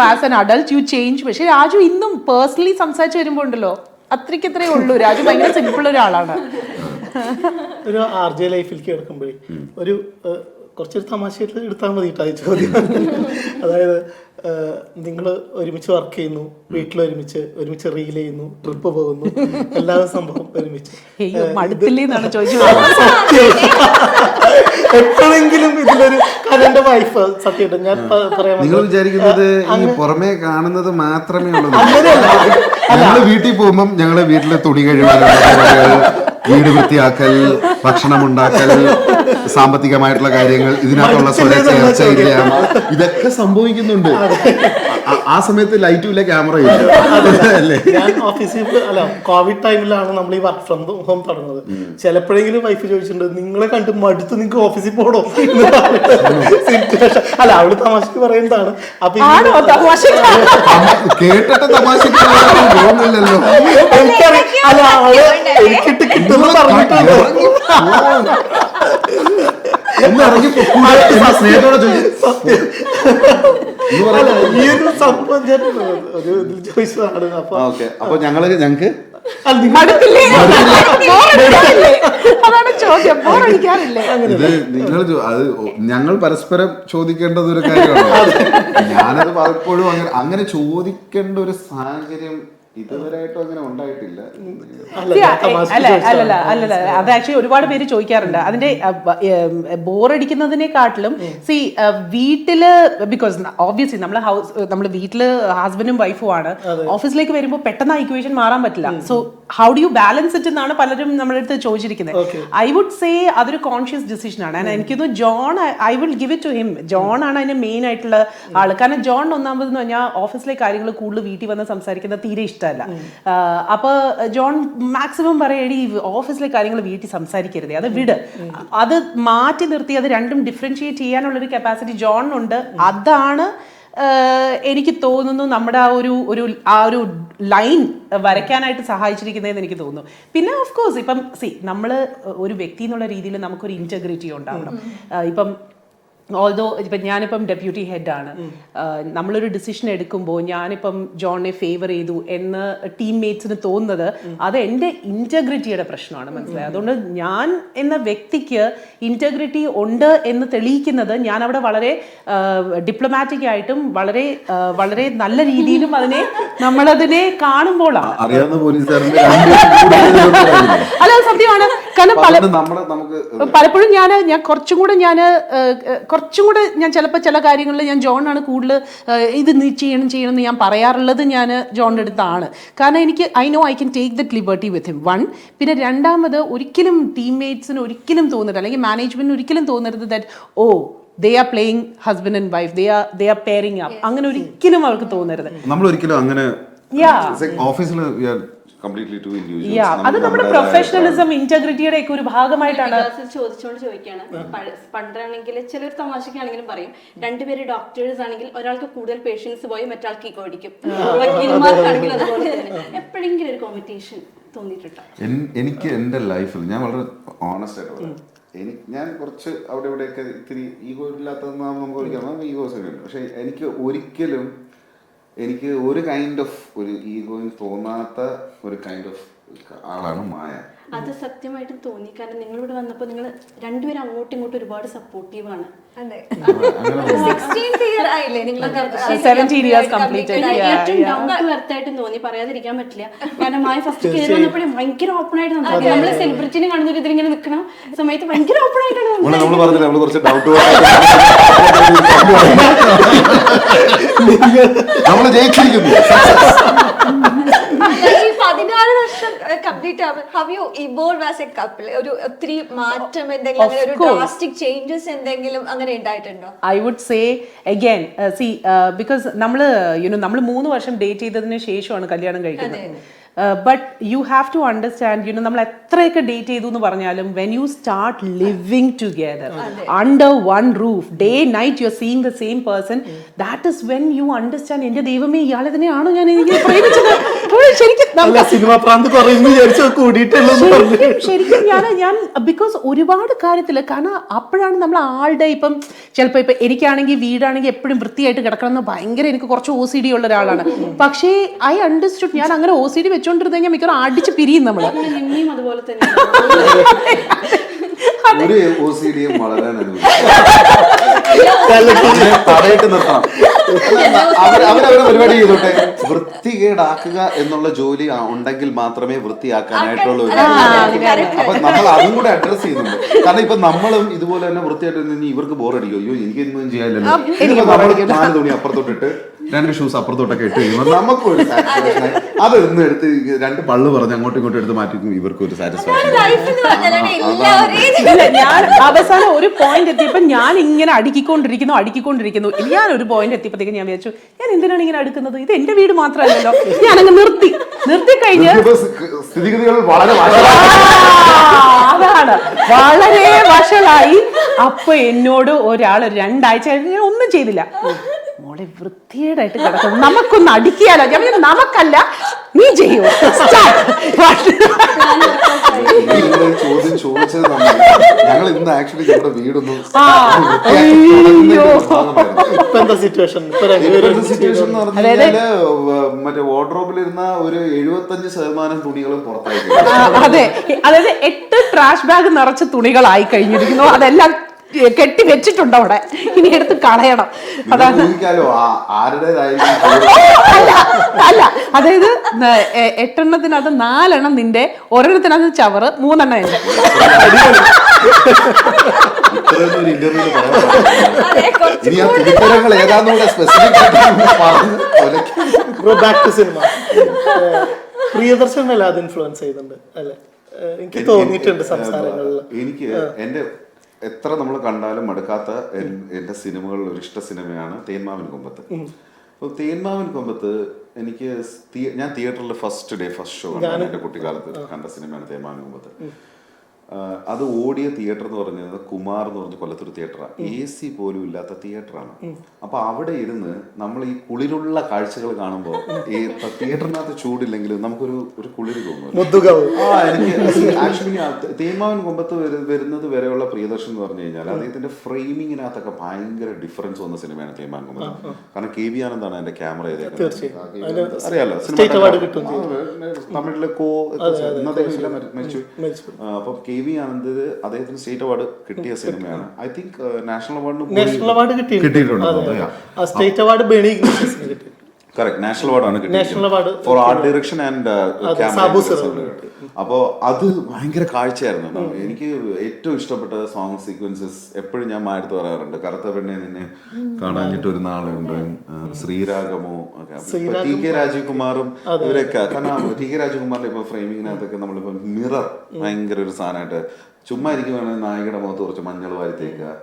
as an adult U change. പക്ഷെ രാജു ഇന്നും പേഴ്സണലി സംസാരിച്ച് വരുമ്പോൾ ഉണ്ടല്ലോ അത്രയ്ക്കത്രേ ഉള്ളൂ. രാജു ഭയങ്കര സിമ്പിൾ ഒരാളാണ്. ഒരു RJ ലൈഫിലേക്ക് കിടക്കുമ്പോഴേ ഒരു കുറച്ചൊരു തമാശയായിട്ട് എടുത്താൽ മതി കേട്ടോ ഈ ചോദ്യം. അതായത് നിങ്ങൾ ഒരുമിച്ച് വർക്ക് ചെയ്യുന്നു, വീട്ടിൽ ഒരുമിച്ച് റീൽ ചെയ്യുന്നു, ട്രിപ്പ് പോകുന്നു, എല്ലാ സംഭവം ഒരുമിച്ച്. എപ്പോഴെങ്കിലും ഇതിലൊരു കരന്റെ വൈഫ് സത്യമായിട്ട് ഞാൻ പറയാൻ, നിങ്ങൾ വിചാരിക്കുന്നത് ഈ പുറമേ കാണുന്നത് മാത്രമേ ഉള്ളൂ. ഞങ്ങള് വീട്ടിൽ പോകുമ്പം ഞങ്ങള് വീട്ടിലെ തുണി കഴുകാൻ, വീട് വൃത്തിയാക്കൽ, ഭക്ഷണം ഉണ്ടാക്കൽ, സാമ്പത്തികമായിട്ടുള്ള കാര്യങ്ങൾ, ഇതിനകത്തുള്ള ചർച്ചയില്ല, ഇതൊക്കെ സംഭവിക്കുന്നുണ്ട്. ആ സമയത്ത് ലൈറ്റും ഇല്ല, ക്യാമറയും ഇല്ല. ഞാൻ ഓഫീസിൽ കോവിഡ് ടൈമിലാണ് നമ്മൾ ഈ വർക്ക് ഫ്രം ഹോം തുടങ്ങുന്നത്. ചിലപ്പോഴെങ്കിലും വൈഫ് ചോദിച്ചിട്ടുണ്ട്, നിങ്ങളെ കണ്ട് മടുത്ത് നിങ്ങൾക്ക് ഓഫീസിൽ പോകണോ സിറ്റുവേഷൻ. അല്ല, അവള് തമാശക്ക് പറയുന്നതാണ്. അപ്പൊ കേട്ടിട്ട് തമാശക്ക് തോന്നില്ലല്ലോ. അല്ല, അവള് എനിക്കിട്ട് കിട്ടുന്ന പറഞ്ഞിട്ടുണ്ട്. സ്നേഹത്തോടെ ഈ ഒരു സംഭവം ഞാൻ ഒരു ഇതിൽ ചോദിച്ചതാണ്. അപ്പൊ ഞങ്ങൾക്ക് ഞങ്ങൾ പരസ്പരം ചോദിക്കേണ്ടത് ഒരു കാര്യമാണ്. ഞാനത് പലപ്പോഴും അങ്ങനെ ചോദിക്കേണ്ട ഒരു സാഹചര്യം ഇതുവരെയായിട്ടും അങ്ങനെ ഉണ്ടായിട്ടില്ല. അല്ലല്ല അത് ആക്ച്വലി ഒരുപാട് പേര് ചോദിക്കാറുണ്ട്. അതിന്റെ ബോറടിക്കുന്നതിനെക്കാട്ടിലും വീട്ടില്, ബിക്കോസ് ഓബ്വിയസ്ലി നമ്മള് വീട്ടില് ഹസ്ബൻഡും വൈഫും ആണ്. ഓഫീസിലേക്ക് വരുമ്പോൾ പെട്ടെന്ന് ആ ഇക്വേഷൻ മാറാൻ പറ്റില്ല. So how do you balance it എന്നാണ് പലരും നമ്മുടെ അടുത്ത് ചോദിച്ചിരിക്കുന്നത്. ഐ വുഡ് സേ അതൊരു കോൺഷ്യസ് ഡിസിഷൻ ആണ്. എനിക്കൊന്ന് John, I will give it to him. John ആണ് അതിന് മെയിൻ ആയിട്ടുള്ള ആള്. കാരണം ജോൺ ഒന്നാമതെന്ന് പറഞ്ഞാൽ ഓഫീസിലെ കാര്യങ്ങൾ കൂടുതൽ വീട്ടിൽ വന്ന് സംസാരിക്കുന്നത് തീരെ ഇഷ്ടമല്ല. അപ്പൊ ജോൺ മാക്സിമം പറയടി ഓഫീസിലെ കാര്യങ്ങൾ വീട്ടിൽ സംസാരിക്കരുത്, അത് വിട്, അത് മാറ്റി നിർത്തി അത് രണ്ടും ഡിഫറൻഷിയേറ്റ് ചെയ്യാനുള്ളൊരു കപ്പാസിറ്റി ജോണിനുണ്ട്. അതാണ് എനിക്ക് തോന്നുന്നു നമ്മുടെ ആ ഒരു ലൈൻ വരയ്ക്കാനായിട്ട് സഹായിച്ചിരിക്കുന്നതെന്ന് എനിക്ക് തോന്നുന്നു. പിന്നെ ഓഫ് കോഴ്സ് ഇപ്പം നമ്മൾ ഒരു വ്യക്തി എന്നുള്ള രീതിയിൽ നമുക്കൊരു ഇന്റഗ്രിറ്റി ഉണ്ടാവണം. ഇപ്പം ഓൾദോ ഇപ്പം ഞാനിപ്പം ഡെപ്യൂട്ടി ഹെഡാണ്, നമ്മളൊരു ഡിസിഷൻ എടുക്കുമ്പോൾ ഞാനിപ്പം ജോണിനെ ഫേവർ ചെയ്തു എന്ന് ടീംമേറ്റ്സിന് തോന്നുന്നത് അത് എൻ്റെ ഇൻറ്റഗ്രിറ്റിയുടെ പ്രശ്നമാണ്, മനസ്സിലായത്. അതുകൊണ്ട് ഞാൻ എന്ന വ്യക്തിക്ക് ഇൻറ്റഗ്രിറ്റി ഉണ്ട് എന്ന് തെളിയിക്കുന്നത് ഞാൻ അവിടെ വളരെ ഡിപ്ലോമാറ്റിക് ആയിട്ടും വളരെ വളരെ നല്ല രീതിയിലും നമ്മളതിനെ കാണുമ്പോഴാണ്. അറിയാവുന്ന പോലീസുകാരന്റെ അല്ല, സത്യമാണ്. കാരണം പലപ്പോഴും ഞാൻ കുറച്ചും കൂടെ ഞാൻ ചിലപ്പോൾ ചില കാര്യങ്ങളിൽ ഞാൻ ജോണാണ് കൂടുതൽ ഇത് നീ ചെയ്യണം എന്ന് ഞാൻ പറയാറുള്ളത് ഞാൻ ജോണിൻ്റെ അടുത്താണ്. കാരണം എനിക്ക് I know I can take that liberty with him, one. പിന്നെ രണ്ടാമത്, ഒരിക്കലും ടീംമേറ്റ്സിന് ഒരിക്കലും തോന്നരുത്, അല്ലെങ്കിൽ മാനേജ്മെന്റിന് ഒരിക്കലും തോന്നരുത് that oh they are playing husband and wife, they are pairing up. അങ്ങനെ ഒരിക്കലും അവർക്ക് തോന്നരുത്. നമ്മൾ ഒരിക്കലും അങ്ങനെ ഓഫീസിൽ അത് നമ്മുടെ പ്രൊഫഷണലിസം ഇന്റഗ്രിറ്റിയുടെ ഒക്കെ ഒരു ഭാഗമായിട്ടാണ്. ചോദിക്കാണ്, പണ്ടാണെങ്കിൽ ചിലർ തമാശക്കാണെങ്കിലും പറയും, രണ്ടുപേര് ഡോക്ടേഴ്സ് ആണെങ്കിൽ ഒരാൾക്ക് കൂടുതൽ പേഷ്യൻസ് പോയി മറ്റാൾക്ക് ഈഗോ അടിക്കും. വക്കീൽമാർക്കാണെങ്കിൽ അതുപോലെ തന്നെ എപ്പോഴെങ്കിലും ഒരു കോമ്പറ്റീഷൻ തോന്നിയിട്ടുണ്ടോ? എനിക്ക് എൻ്റെ ലൈഫിൽ ഞാൻ വളരെ ഓണസ്റ്റ് ആയിട്ട് പറയാം, ഞാൻ കുറച്ച് അവിടെ ഇവിടെയൊക്കെ ഇത്തിരി ഈഗോ ഇല്ലാത്തതെന്നാണ് നമുക്ക് ഒരിക്കലും ഈഗോസ് ഒക്കെ ഉണ്ട്. പക്ഷെ എനിക്ക് ഒരു കൈൻഡ് ഓഫ് ഒരു ഈഗോയിൽ തോന്നാത്ത ഒരു കൈൻഡ് ഓഫ് ആളാണ് മായ. അത് സത്യമായിട്ടും തോന്നി. കാരണം നിങ്ങളിവിടെ വന്നപ്പോൾ നിങ്ങൾ രണ്ടുപേരും അങ്ങോട്ടും ഇങ്ങോട്ടും ഒരുപാട് സപ്പോർട്ടീവ് ആണ്. തോന്നി, പറയാതിരിക്കാൻ പറ്റില്ല. കാരണം മായ ഫസ്റ്റ് കയറി വന്നപ്പോഴേ ഭയങ്കര ഓപ്പൺ ആയിട്ട് നമ്മള് സെലിബ്രിറ്റിനെ കാണുന്ന ഒരു ഇതിങ്ങനെ നിൽക്കണം സമയത്ത് ഭയങ്കര ഓപ്പൺ ആയിട്ടാണ് നമ്മള് ജയിച്ചിരിക്കുന്നു. 14 വർഷം കംപ്ലീറ്റ് ആവുമ്പോൾ how you evolve as A couple? ഒരു ഒത്തിരി മാറ്റം എന്തെങ്കിലും, അങ്ങനെ ഒരു ഡ്രാസ്റ്റിക് ചേഞ്ചസ് എന്തെങ്കിലും അങ്ങനെ ഉണ്ടായിട്ടുണ്ടോ? I would say again because നമ്മള് 3 വർഷം ഡേറ്റ് ചെയ്തതിന് ശേഷമാണ് കല്യാണം കഴിക്കുന്നത്. But you have to understand, നമ്മൾ എത്രയൊക്കെ ഡേറ്റ് ചെയ്തു എന്ന് പറഞ്ഞാലും when you start living together under one roof, day night you are seeing the same person, that is when you understand എന്റെ ദൈവമേ ഇയാളെ തന്നെയാണോ ഞാൻ എനിക്ക് പ്രേമിച്ചത്. ശരിക്കും ഞാൻ ബിക്കോസ് ഒരുപാട് കാര്യത്തില്, കാരണം അപ്പോഴാണ് നമ്മൾ ആളുടെ ഇപ്പം ചിലപ്പോൾ ഇപ്പം എനിക്കാണെങ്കിൽ വീടാണെങ്കിൽ എപ്പോഴും വൃത്തിയായിട്ട് കിടക്കണം എന്ന് ഭയങ്കര എനിക്ക് കുറച്ച് OCD ഉള്ള ഒരാളാണ്. പക്ഷേ ഐ അണ്ടർസ്റ്റുഡ് ഞാൻ അങ്ങനെ OCD വെച്ചോണ്ടിരുന്ന കഴിഞ്ഞാൽ മിക്കവാറും അടിച്ച് പിരിയും നമ്മള്. അതുപോലെ തന്നെ അവരവരുടെ പരിപാടി ചെയ്തോട്ടെ. വൃത്തികേടാക്കുക എന്നുള്ള ജോലി ഉണ്ടെങ്കിൽ മാത്രമേ വൃത്തിയാക്കാനായിട്ടുള്ള ഒരു അപ്പൊ നമ്മൾ അതും കൂടെ അഡ്രസ് ചെയ്യുന്നുണ്ട്. കാരണം ഇപ്പൊ നമ്മളും ഇതുപോലെ തന്നെ വൃത്തിയായിട്ട് നിന്ന് ഇവർക്ക് ബോറടിക്കും, അയ്യോ എനിക്ക് ഒന്നും ചെയ്യാനില്ലല്ലോ, 4 തുണി അപ്പുറത്തോട്ടിട്ട് 2 ഷൂസ് അപ്പുറത്തോട്ടൊക്കെ ഇട്ട് കഴിയുമ്പോൾ നമുക്കൊരു സാറ്റിസ്ഫാക്ഷൻ. അതൊന്നും എടുത്ത് 2 പള്ളു പറഞ്ഞ് അങ്ങോട്ടും ഇങ്ങോട്ടും എടുത്ത് മാറ്റിക്കും ഇവർക്ക് ഒരു സാറ്റിസ്ഫാക്ഷൻ. ഞാൻ അവസാനം ഒരു പോയിന്റ് എത്തിയപ്പോ ഞാൻ ഇങ്ങനെ അടുക്കിക്കൊണ്ടിരിക്കുന്നു. ഞാൻ ഒരു പോയിന്റ് എത്തിയപ്പോഴത്തേക്ക് ഞാൻ വിചാരിച്ചു, ഞാൻ എന്തിനാണ് ഇങ്ങനെ അടുക്കുന്നത്, ഇത് എന്റെ വീട് മാത്രമല്ലല്ലോ. ഞാനങ്ങ് നിർത്തി കഴിഞ്ഞ് സ്ഥിതിഗതികൾ വളരെ അതാണ് വളരെ വഷളായി. അപ്പൊ എന്നോട് ഒരാൾ 2 ആഴ്ച കഴിഞ്ഞ് ഒന്നും ചെയ്തില്ല, മോളെ വൃത്തിയേടായിട്ട് കിടക്കും, നമുക്കൊന്ന് അടിക്കാലോ. ഞാൻ നമുക്കല്ല, നീ ചെയ്യൂ. ചോദ്യം ചോദിച്ചത് ഞങ്ങൾ ഇന്ന് ആക്ച്വലി നമ്മുടെ വീടൊന്നും സിറ്റുവേഷൻ എന്ന് പറഞ്ഞാല് മറ്റേ വാർഡ്രോബിലിരുന്ന ഒരു 75% തുണികളും പുറത്തായി. അതെ, അതായത് 8 ട്രാഷ് ബാഗ് നിറച്ച തുണികളായി കഴിഞ്ഞിരിക്കുന്നു. അതെല്ലാം കെട്ടി വെച്ചിട്ടുണ്ട് അവിടെ, ഇനി എടുത്ത് കളയണം. അതാണ് അല്ല, അതായത് 8 എണ്ണത്തിനകത്ത് 4 എണ്ണം നിന്റെ, 1 എണ്ണത്തിനകത്ത് ചവറ്, 3 എണ്ണം എന്റെ. പ്രിയദർശൻ അത് ഇൻഫ്ലുവൻസ് ചെയ്യുന്നുണ്ട് അല്ലെ? എനിക്ക് തോന്നിയിട്ടുണ്ട് സംസാരങ്ങളിൽ. എനിക്ക് എന്റെ എത്ര നമ്മൾ കണ്ടാലും മടുക്കാത്ത എന്റെ സിനിമകളിൽ ഒരു ഇഷ്ട സിനിമയാണ് തേന്മാവിൻ കൊമ്പത്ത്. അപ്പോൾ തേന്മാവിൻ കൊമ്പത്ത് എനിക്ക് ഞാൻ തിയേറ്ററിൽ ഫസ്റ്റ് ഷോ എന്റെ കുട്ടിക്കാലത്ത് കണ്ട സിനിമയാണ് തേന്മാവിൻ കൊമ്പത്ത്. അത് ഓടിയ തിയേറ്റർ എന്ന് പറഞ്ഞത് കുമാർ എന്ന് പറഞ്ഞ കൊല്ലത്തൊരു തിയേറ്ററാണ്. AC പോലും ഇല്ലാത്ത തിയേറ്ററാണ്. അപ്പൊ അവിടെ ഇരുന്ന് നമ്മൾ ഈ കുളിരുള്ള കാഴ്ചകൾ കാണുമ്പോൾ ഈ തിയേറ്ററിനകത്ത് ചൂടില്ലെങ്കിലും നമുക്കൊരു കുളിര് തോന്നും. എനിക്ക് ആക്ച്വലി തേമാവൻ കൊമ്പത്ത് വരുന്നത് വരെയുള്ള പ്രിയദർശൻ എന്ന് പറഞ്ഞു കഴിഞ്ഞാൽ അദ്ദേഹത്തിന്റെ ഫ്രെയിമിങ്ങിനകത്തൊക്കെ ഭയങ്കര ഡിഫറൻസ് വന്ന സിനിമയാണ് തേമാവൻ കൊമ്പത്ത്. കാരണം KV ആനന്ദാണ് എന്റെ ക്യാമറ ചെയ്തേക്കുന്നത്. അറിയാലോ, തമിഴിലെ മരിച്ചു. അപ്പൊ KV ആനന്ദ് അദ്ദേഹത്തിന് സ്റ്റേറ്റ് അവാർഡ് കിട്ടിയ സിനിമയാണ്. ഐ തിങ്ക് നാഷണൽ അവാർഡ് കിട്ടിയിട്ടുണ്ട്. കറക്റ്റ്, നാഷണൽ അവാർഡാണ് കിട്ടിയത് for art direction and camera. അപ്പോൾ അത് ഭയങ്കര കാഴ്ചയായിരുന്നു. എനിക്ക് ഏറ്റവും ഇഷ്ടപ്പെട്ട സോങ് സീക്വൻസസ് എപ്പോഴും ഞാൻ മാറ്റി പറയാറുണ്ട്. കറുത്ത പെണ്ണെ നിന്നെ കാണാഞ്ഞിട്ട് ഒരു നാളുണ്ട്, ശ്രീരാഗമോ, TK രാജീവ്കുമാറും ഇവരൊക്കെ. കാരണം TK രാജീവ്കുമാറിന്റെ ഇപ്പൊ ഫ്രെയിമിങ്ങിനകത്തൊക്കെ നമ്മളിപ്പോ മിറർ ഭയങ്കര ഒരു സാധനമായിട്ട് ചുമ്മാ ഇരിക്കുവാണെങ്കിൽ നായികയുടെ മുഖത്ത് കുറച്ച് മഞ്ഞൾ വാരിത്തേക്കുക,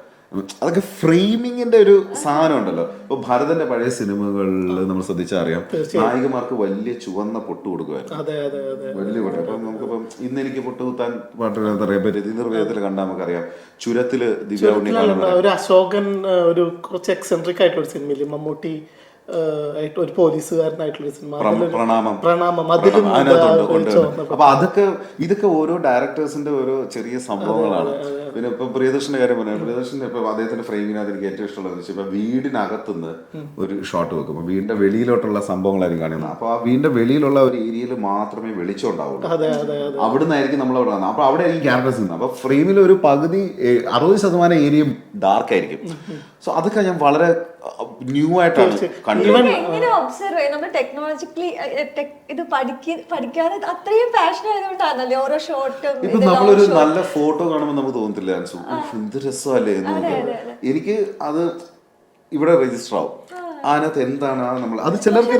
അതൊക്കെ ഫ്രെയിമിങ്ങിന്റെ ഒരു സാധനം ഉണ്ടല്ലോ. ഇപ്പൊ ഭരതന്റെ പഴയ സിനിമകളിൽ നമ്മൾ ശ്രദ്ധിച്ചാൽ അറിയാം, നായികമാർക്ക് വലിയ ചുവന്ന പൊട്ട് കൊടുക്കുമായിരുന്നു, വലിയ പൊട്ട്. അപ്പൊ നമുക്കിപ്പം ഇന്ന് എനിക്ക് പൊട്ട് കുത്താൻ പാട്ടിൽ കണ്ടാൽ നമുക്കറിയാം. ചുരത്തില് ദിവ്യ ഉണ്ണിക്കാണ് ഒരു അശോകൻ, ഒരു കുറച്ച് എക്സെൻട്രിക് ആയിട്ടുള്ള സിനിമയില് മമ്മൂട്ടി ഒരു പോലീസുകാരനായിട്ടുള്ള സിനിമ പ്രണാമം. അപ്പൊ ഇതൊക്കെ ഓരോ ഡയറക്ടേഴ്സിന്റെ ഓരോ ചെറിയ സംഭവങ്ങളാണ്. പിന്നെ ഇപ്പൊ പ്രിയദർശന്റെ കാര്യം പറയാം. പ്രിയദർശന്റെ ഇപ്പൊ അദ്ദേഹത്തിന്റെ ഫ്രെയിമിനകത്ത് എനിക്ക് ഏറ്റവും ഇഷ്ടമുള്ളത് വെച്ചാൽ ഇപ്പൊ വീടിനകത്തുനിന്ന് ഒരു ഷോട്ട് വെക്കും, വീടിന്റെ വെളിയിലോട്ടുള്ള സംഭവങ്ങളായിരിക്കും കാണിക്കുന്നത്. അപ്പൊ ആ വീടിന്റെ വെളിയിലുള്ള ഒരു ഏരിയയിൽ മാത്രമേ വെളിച്ചം ഉണ്ടാവുള്ളൂ, അവിടുന്നായിരിക്കും നമ്മൾ അവിടെ വന്നത്. അപ്പൊ അവിടെ ആയിരിക്കും ക്യാമറസ് നിന്ന്. അപ്പൊ ഫ്രെയിമിൽ ഒരു പകുതി 60% ഏരിയയും ഡാർക്ക് ആയിരിക്കും. സോ അതൊക്കെ ഞാൻ വളരെ ന്യൂ ആയിട്ടാണ് എങ്ങനെ ഒബ്സർവ് ചെയ്യും നമ്മൾ ടെക്നോളജിക്കലി ഇത് പഠിക്കാതെ അത്രയും പാഷൻ ആയതുകൊണ്ടാണല്ലേ ഓരോ ഷോട്ടും. ഇപ്പൊ നമ്മളൊരു നല്ല ഫോട്ടോ കാണുമ്പോൾ നമുക്ക് തോന്നത്തില്ല എന്ത് രസമല്ലേ എന്ന്. എനിക്ക് അത് ഇവിടെ രജിസ്റ്റർ ആവും. അതിനകത്ത് എന്താണ് നമ്മൾ അത് ചിലർക്ക്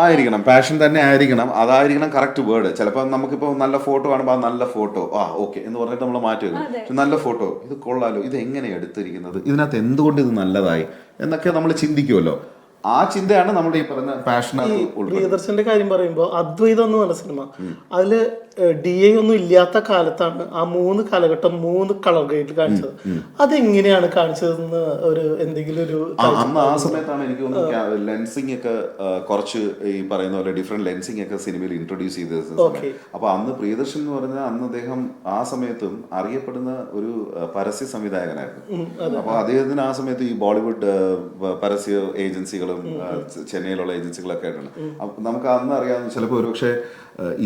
ആയിരിക്കണം, പാഷൻ തന്നെ ആയിരിക്കണം, അതായിരിക്കണം കറക്റ്റ് വേർഡ്. ചിലപ്പോൾ നമുക്കിപ്പോ നല്ല ഫോട്ടോ കാണുമ്പോൾ ആ നല്ല ഫോട്ടോ ഓക്കെ എന്ന് പറഞ്ഞിട്ട് നമ്മൾ മാറ്റി വെക്കും. നല്ല ഫോട്ടോ, ഇത് കൊള്ളാലോ, ഇത് എങ്ങനെയാണ് എടുത്തിരിക്കുന്നത്, ഇതിനകത്ത് എന്തുകൊണ്ട് ഇത് നല്ലതായി എന്നൊക്കെ നമ്മൾ ചിന്തിക്കുമല്ലോ. ആ ചിന്തയാണ് നമ്മുടെ ഈ പറഞ്ഞ പാഷനകത്ത്. പ്രിയദർശന്റെ കാര്യം പറയുമ്പോൾ അദ്വൈതം എന്ന് പറഞ്ഞ സിനിമ, അതില് DA ഒന്നും ഇല്ലാത്ത കാലത്താണ് ആ 3 കാലഘട്ടം 3 കളർ ഗ്രേഡിൽ കാണിച്ചത്. അതെങ്ങനെയാണ് കാണിച്ചതെന്ന് ഒരു എന്തെങ്കിലും ഒരു അന്ന് ആ സമയത്താണ് എനിക്ക് തോന്നുന്നു ലെൻസിങ് ഒക്കെ കുറച്ച് ഈ പറയുന്ന പോലെ ഡിഫറെന്റ് ലെൻസിങ് ഒക്കെ സിനിമയിൽ ഇൻട്രൊഡ്യൂസ് ചെയ്ത. അപ്പൊ അന്ന് പ്രിയദർശൻ എന്ന് പറഞ്ഞാൽ അന്ന് അദ്ദേഹം ആ സമയത്തും അറിയപ്പെടുന്ന ഒരു പരസ്യ സംവിധായകനായിരുന്നു. അപ്പൊ അദ്ദേഹത്തിന് ആ സമയത്ത് ഈ ബോളിവുഡ് പരസ്യ ഏജൻസികളും ചെന്നൈയിലുള്ള ഏജൻസികളൊക്കെ ആയിട്ടാണ്. നമുക്ക് അന്ന് അറിയാവുന്ന ചിലപ്പോൾ ഒരുപക്ഷെ